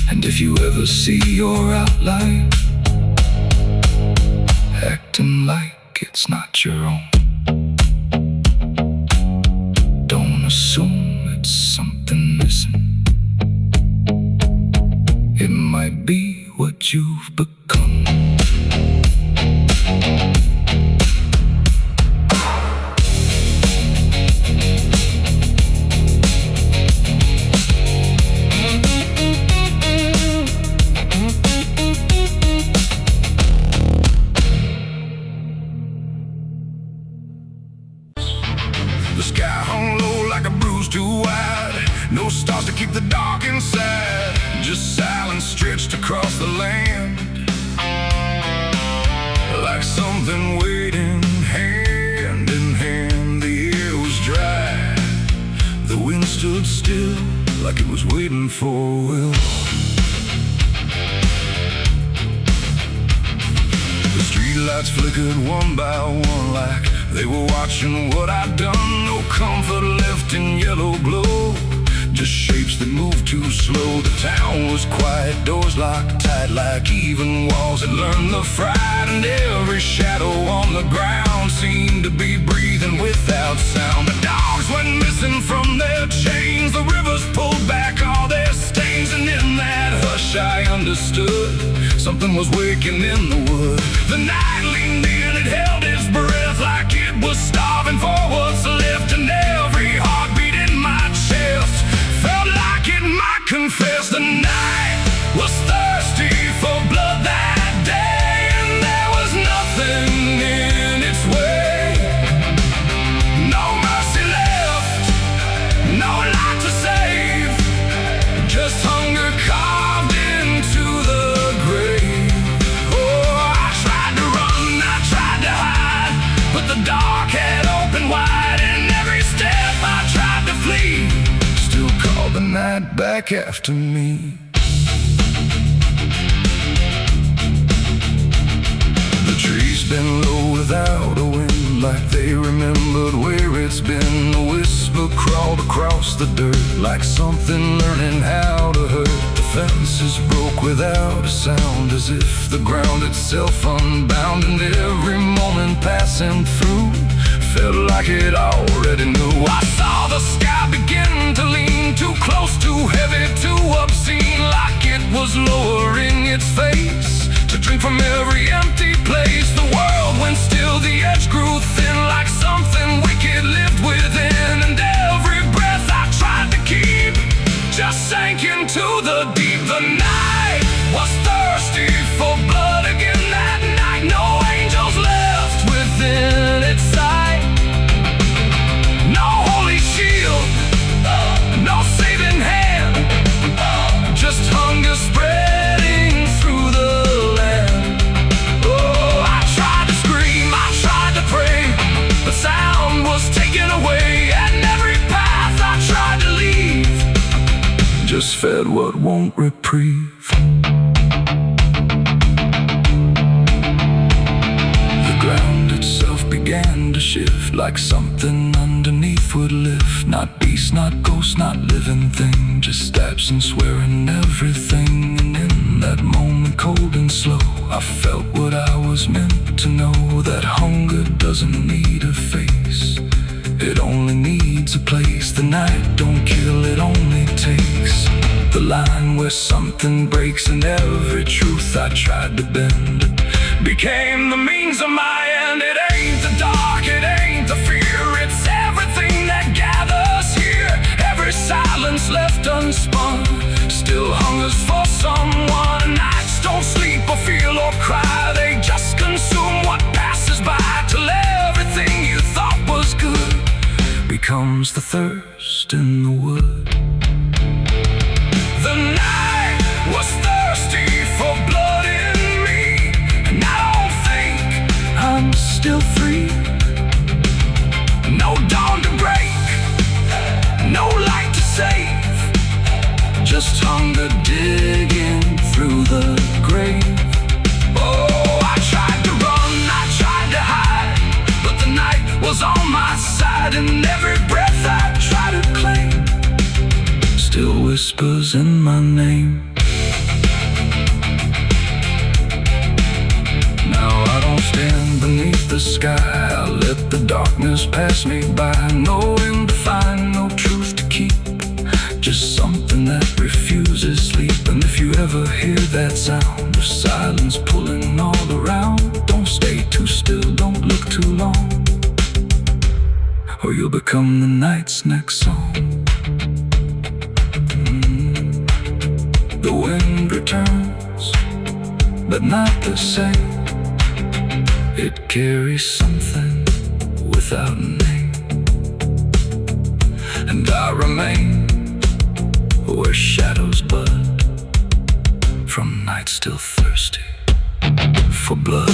And if you ever see your outline acting like it's not your own, don't assume it's something missing. It might be what you've become. stretched across the land, like something waiting hand in hand. The air was dry, the wind stood still, like it was waiting for a will. The streetlights flickered one by one, like they were watching what I'd done. No comfort left in yellow glow, just shapes that moved too slow. The town was quiet, doors locked tight, like even walls had learned the fright. And every shadow on the ground seemed to be breathing without sound. The dogs went missing from their chains, the rivers pulled back all their stains. And in that hush I understood something was waking in the wood. The night leaned in, it held its breath, like it was starving for what's left. And every heartbeat in my chest felt like it might confess. The night was thirsty for blood that day, and there was nothing in its way. No mercy left, no light to save, just hunger carved into the grave. Oh, I tried to run, I tried to hide, but the dark had opened wide. And every step I tried to flee still called the night back after me. The trees bent low without a wind, like they remembered where it's been. A whisper crawled across the dirt, like something learning how to hurt. The fences broke without a sound, as if the ground itself unbound. And every moment passing through felt like it already knew. I saw the sky begin to lean, too close, too heavy, too obscene, like it was lowering its face to drink from every empty place. The world went still, the edge grew thin, like something wicked lived within. And every breath I tried to keep just sank into the deep. The night was thirsty for blood again that night. No angels left within its sight, no holy shield, no saving hand, just hunger spreading through the land. Oh, I tried to scream, I tried to pray, but sound was taken away. And every path I tried to leave just fed what won't reprieve. The ground itself began to shift, like something underneath would lift. Not beast, not ghost, not living thing, just absence wearing everything. And in that moment, cold and slow, I felt what I was meant to know, that hunger doesn't need a face, it only needs a place. The night don't kill, it only takes the line where something breaks. And every truth I tried to bend became the means of my end. It ain't the dark, it ain't the fear, it's everything that gathers here. Every silence left unspun still hungers for someone. Nights don't sleep or feel or cry, they just consume what passes by, till everything you thought was good becomes the thirst in the wood. The night was thirsty for blood in me, and I don't think I'm still free. No dawn to break, no light to save, just hunger digging through the grave. Oh, I tried to run, I tried to hide, but the night was on my side. And every breath I try to claim still whispers in my name. Now I don't stand beneath the sky, I let the darkness pass me by. No end to find, no truth to keep, just something that refuses sleep. And if you ever hear that sound of silence pulling all around, don't stay too still, don't look too long, or you'll become the night's next song. The wind returns, but not the same. It carries something without a name, and I remain where shadows bud, from nights still thirsty for blood.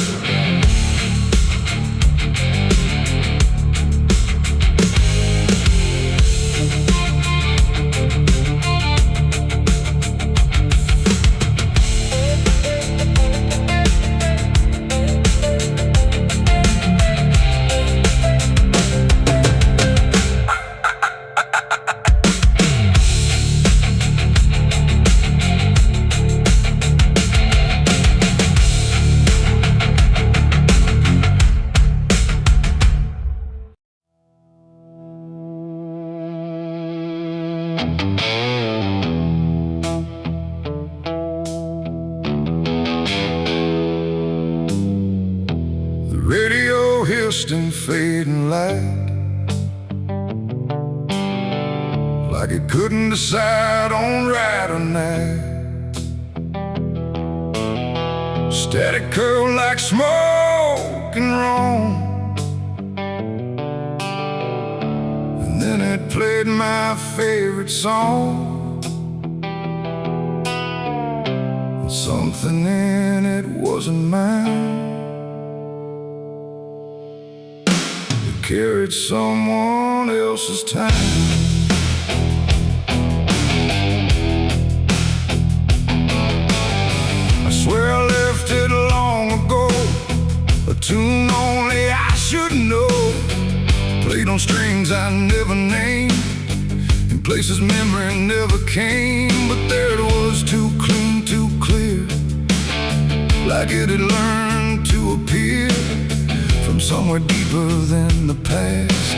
The radio hissed in fading light, like it couldn't decide on right or night. Static curled like smoke and wrong, and then it played my favorite song. Something in it wasn't mine. It carried someone else's time. I swear I left it long ago, a tune only I should know, played on strings I never named, in places memory never came. But there it was, too clean, too clear, like it had learned to appear from somewhere deeper than the past,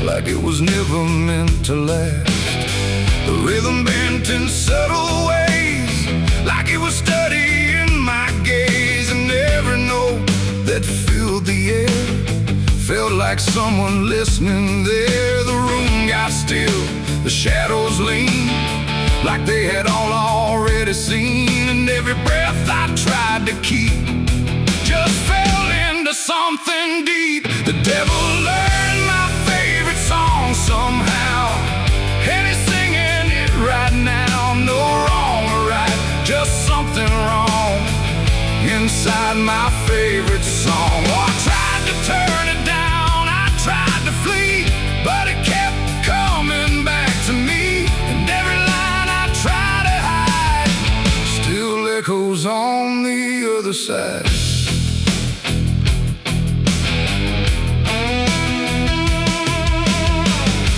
like it was never meant to last. The rhythm bent in subtle ways, like it was studying my gaze, and every note that filled the air felt like someone listening there. The room got still, the shadows leaned, like they had all already seen, and every breath I tried to keep just fell into something deep. The devil learned my favorite song somehow, and he's singing it right now. No wrong or right, just something wrong inside my favorite song. Oh, I tried to turn it down, I tried to flee, but it kept coming back to me, and every line I tried to hide still echoes on the other side.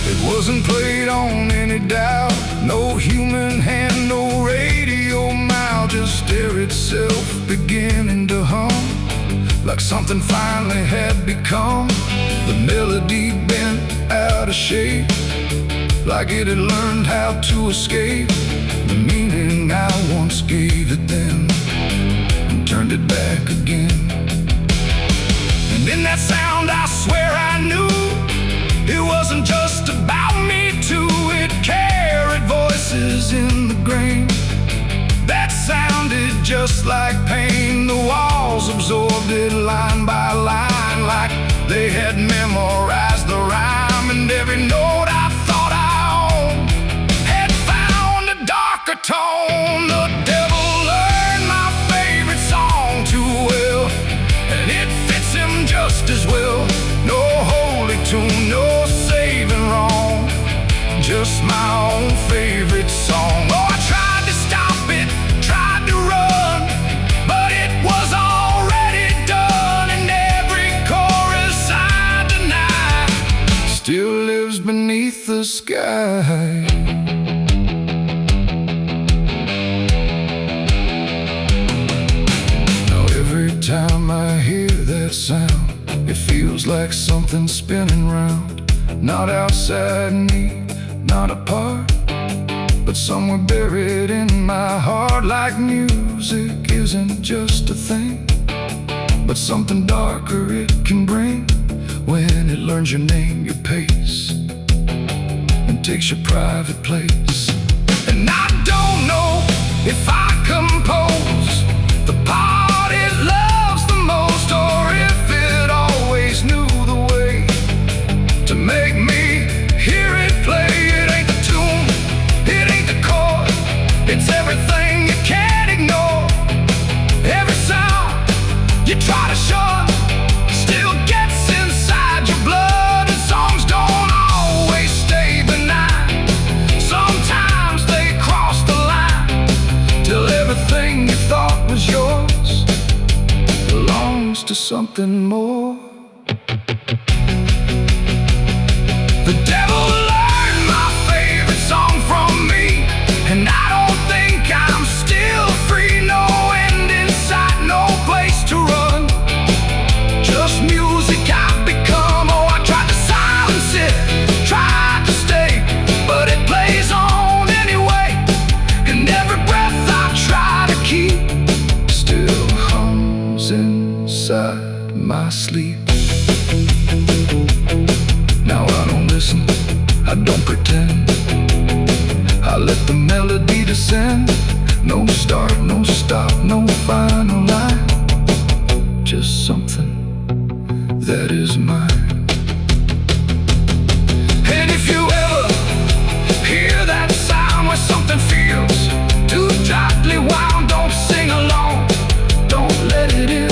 It wasn't played on any dial, no human hand, no radio mile, just air itself beginning to hum, like something finally had become. The melody bent out of shape, like it had learned how to escape the meaning I once gave it then, and turned it back again. And in that sound I swear I knew it wasn't just about me too. It carried voices in the grain that sounded just like pain. The walls absorbed it line by line, like they had memorized the rhyme, and every note I thought I owned had found a darker tone. The devil learned my favorite song too well, and it fits him just as well. No holy tune, no saving wrong, just my own favorite song. Oh, I tried to stop it, tried to run, but it was already done, and every chorus I deny still lives beneath the sky. Now every time I hear that sound, it feels like something spinning round, not outside me, not apart, but somewhere buried in my heart. Like music isn't just a thing, but something darker it can bring, when it learns your name, your pace, and takes your private place. And I don't know if I compose the part it loves the most, or if it always knew the way to make me hear it play. It ain't the tune, it ain't the chord, it's everything you can't ignore. to something more. The devil learned my favorite song from me, and I don't think I'm still free. No end in sight, no place to run, just music I've become. Oh, I tried to silence it, tried to stay, but it plays on anyway, and every breath I try to keep still hums inside my sleep. Now I don't listen, I don't pretend, I let the melody descend. No start, no stop, no final line, just something that is mine. And if you ever hear that sound where something feels too tightly wound, don't sing along, don't let it in,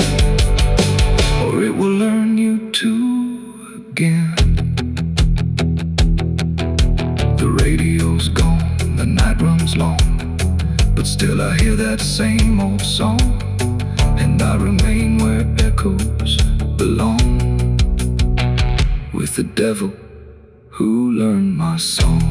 or it will learn you to again. The radio's gone, the night runs long, but still I hear that same old song, and I remain where echoes belong, with the devil who learned my song.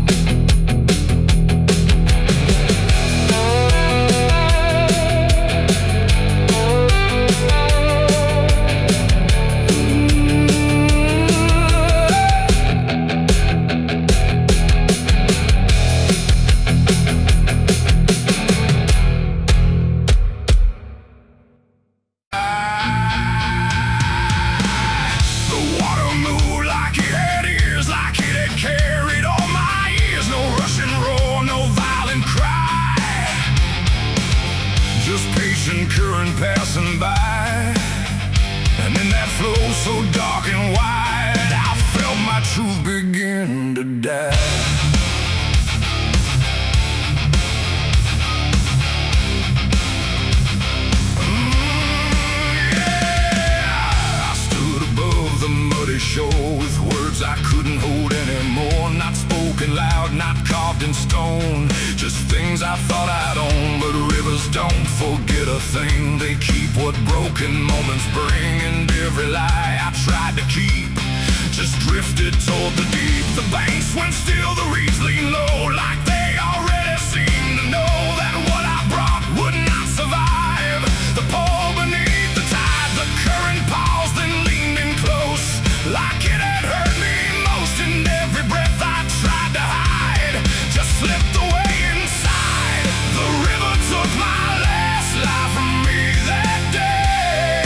Current passing by, and in that flow so dark and wide, I felt my truth begin to die. Yeah, I stood above the muddy shore with words I couldn't hold anymore, not spoken loud, not carved in stone, just things I thought I'd own. But rivers don't forget a thing, they keep what broken moments bring, and every lie I tried to keep just drifted toward the deep. The banks went still, the reeds lean low, like they already seem to know that what I brought would not survive the pull beneath the tide. The current paused, then leaned in close, like it had hurt me most, and every breath I tried to hide just slipped away inside. The river took my last life from me that day,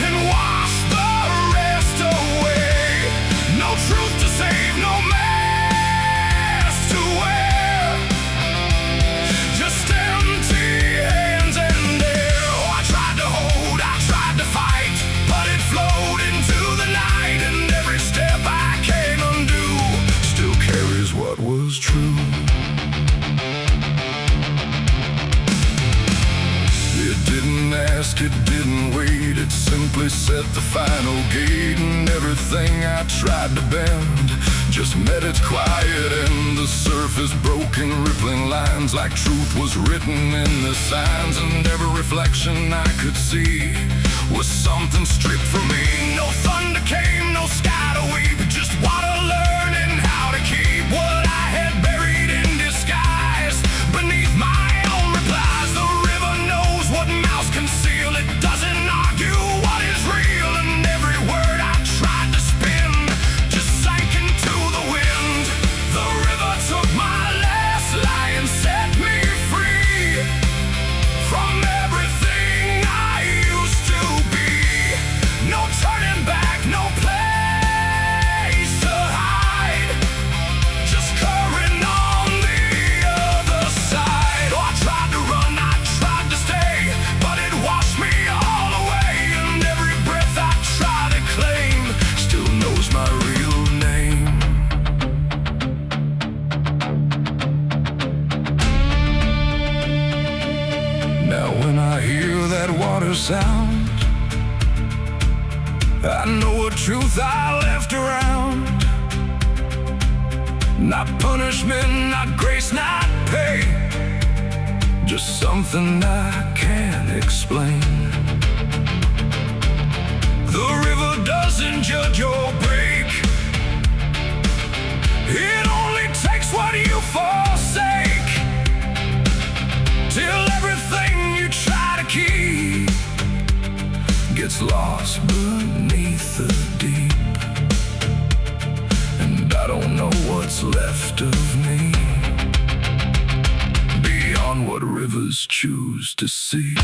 and washed the rest away. No truth to save, no mask to wear, just empty hands and air. Oh, I tried to hold, I tried to fight, but it flowed into the night, and every step I can't undo still carries what was true. It didn't ask, it didn't wait, it simply set the final gate, and everything I tried to bend just met its quiet end. The surface broke in rippling lines, like truth was written in the signs, and every reflection I could see was something stripped from me. No thunder came, no sky to weep, just water learning how to keep what I had buried in disguise beneath my own replies. The river knows what mouths conceal, it doesn't argue what is real, and every word I tried to spin just sank into the wind. The river took my last lie and set me free from everything I used to be. No turning back, no place to hide, just current on the other side. Oh, I tried to run, I tried to stay, but it washed me all away, and every breath I try to claim still knows my real name. Now when I hear that water sound, I know a truth I left around. Not punishment, not grace, not pay, just something I can't explain. The river doesn't judge your break. It only takes what you forsake, till everything you try to keep gets lost beneath the deep. And I don't know what's left of me beyond what rivers choose to see.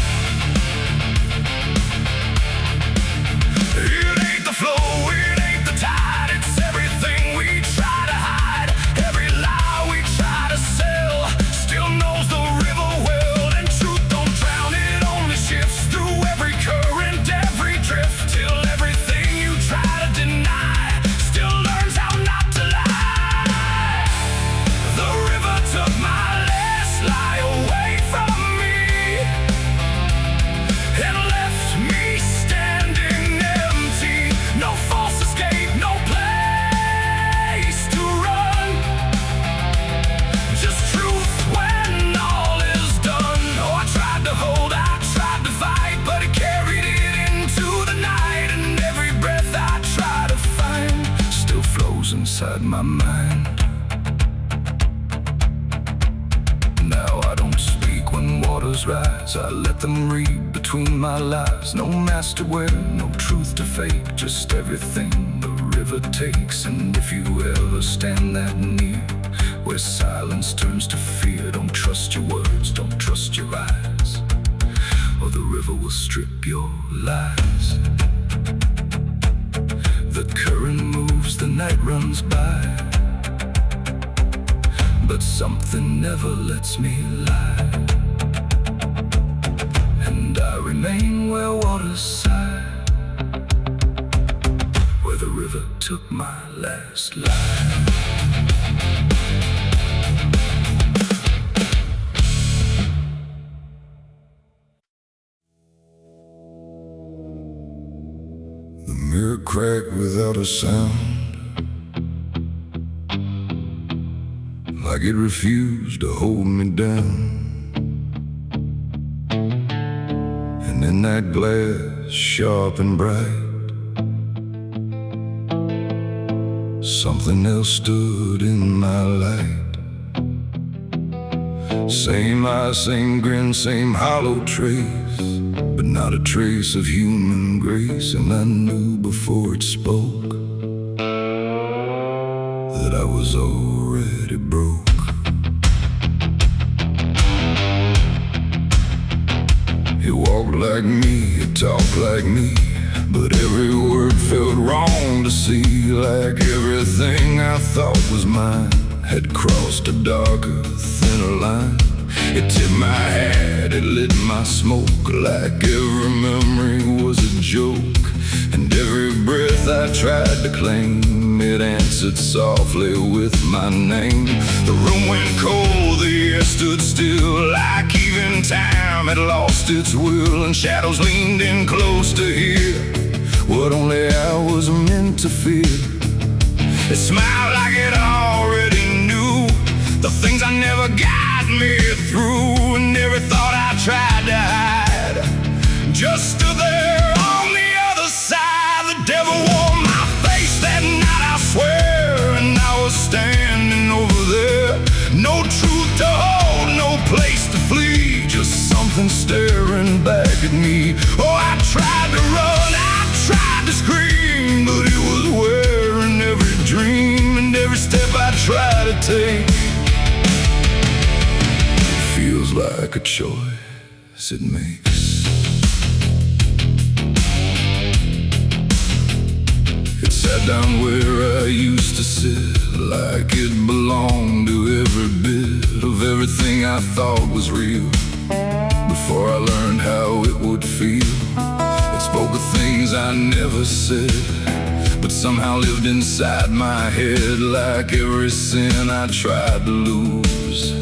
It ain't the flow, it ain't the tide, it's everything we try to hide. Every lie we try to sell still knows the river well, and truth don't drown, it only shifts through every current, every drift, till everything you try to deny still learns how not to lie. The river took my last lie away from me and left me standing empty. No false escape, no place to run, just truth when all is done. Oh, I tried to hold, I tried to fight, but it carried it into the night, and every breath I try to find still flows inside my mind. Now I don't speak when waters rise, I let them read between my lies. No master wear, no truth to fake, just everything the river takes. And if you ever stand that near, where silence turns to fear, don't trust your words, don't trust your eyes, or the river will strip your lies. The current moves, the night runs by, but something never lets me lie. And I remain where waters sigh, where the river took my last lie. The mirror cracked without a sound, like it refused to hold me down. And in that glass, sharp and bright, something else stood in my light. Same eyes, same grin, same hollow trace, but not a trace of human grace. And I knew before it spoke that I was already broke. He walked like me, he talked like me, but every word felt wrong to see. Like everything I thought was mine had crossed a darker, thinner line. It tipped my hat, it lit my smoke, like every memory was a joke. And every breath I tried to claim, it answered softly with my name. The room went cold, the air stood still, like even time had lost its will. And shadows leaned in close to hear what only I was meant to fear. It smiled like it already knew the things I never got me through. And every thought I tried to hide just stood there on the other side. The devil wore my face that night, I swear, and I was standing over there. No truth to hold, no place to flee, just something staring back at me. Oh, I tried to run, I tried to scream, but it was wearing every dream and every step I tried to take. Feels like a choice it makes. It sat down where I used to sit, like it belonged to every bit of everything I thought was real. Before I learned how it would feel, it spoke of things I never said, but somehow lived inside my head. Like every sin I tried to lose,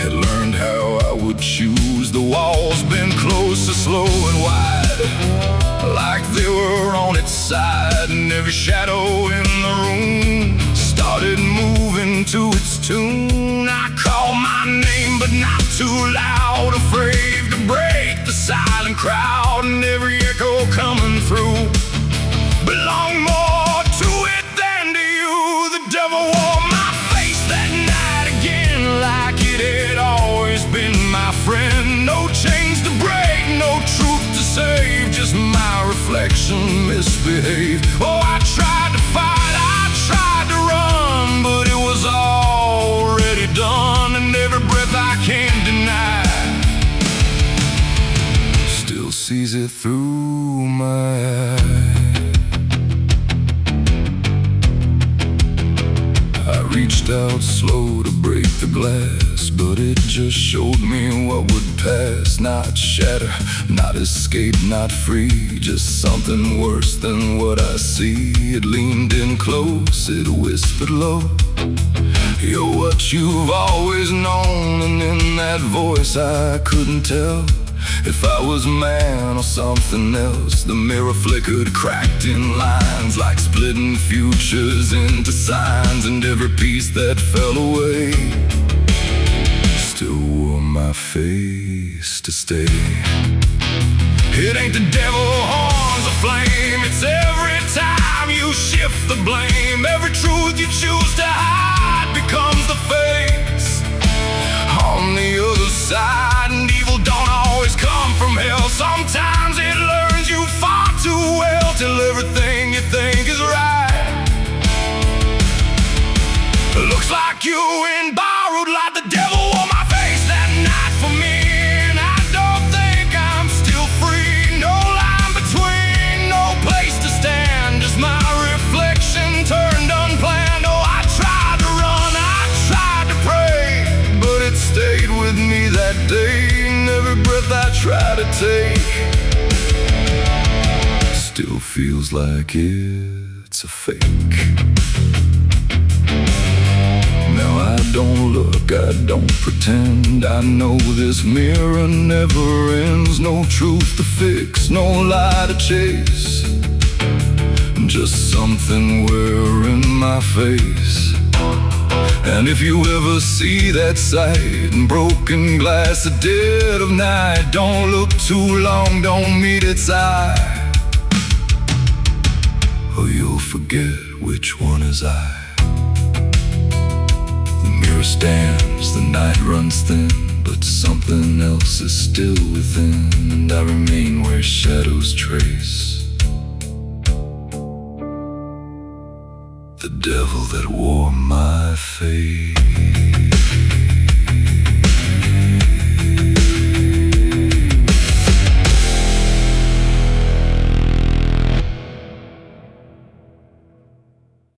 had learned how I would choose. The walls bent closer, slow and wide, like they were on its side. And every shadow in the room started moving to its tune. I called my name, but not too loud, afraid to break the silent crowd. And every echo coming through just my reflection misbehaved. Oh, I tried to fight, I tried to run, but it was already done, and every breath I can't deny still sees it through my eyes. I reached out slow to break the glass, but it just showed me what would pass. Not shatter, not escape, not free, just something worse than what I see. It leaned in close, it whispered low, you're what you've always known. And in that voice I couldn't tell if I was man or something else. The mirror flickered, cracked in lines, like splitting futures into signs, and every piece that fell away still wore my face to stay. It ain't the devil horns of flame, it's every time you shift the blame. Every truth you choose to hide becomes the face on the other side. And evil don't always come from hell, sometimes it learns you far too well, till everything you think is right looks like you in borrowed light. The devil wore my face that night for me, and I don't think I'm still free. No line between, no place to stand, just my reflection turned unplanned. Oh, I tried to run, I tried to pray, but it stayed with me that day. And every breath I try to take still feels like it's a fake. Now I don't look, I don't pretend. I know this mirror never ends. No truth to fix, no lie to chase, just something wearing my face. And if you ever see that sight in broken glass, the dead of night, don't look too long, don't meet its eye, or you'll forget which one is I. Stands, the night runs thin, but something else is still within, and I remain where shadows trace the devil that wore my face.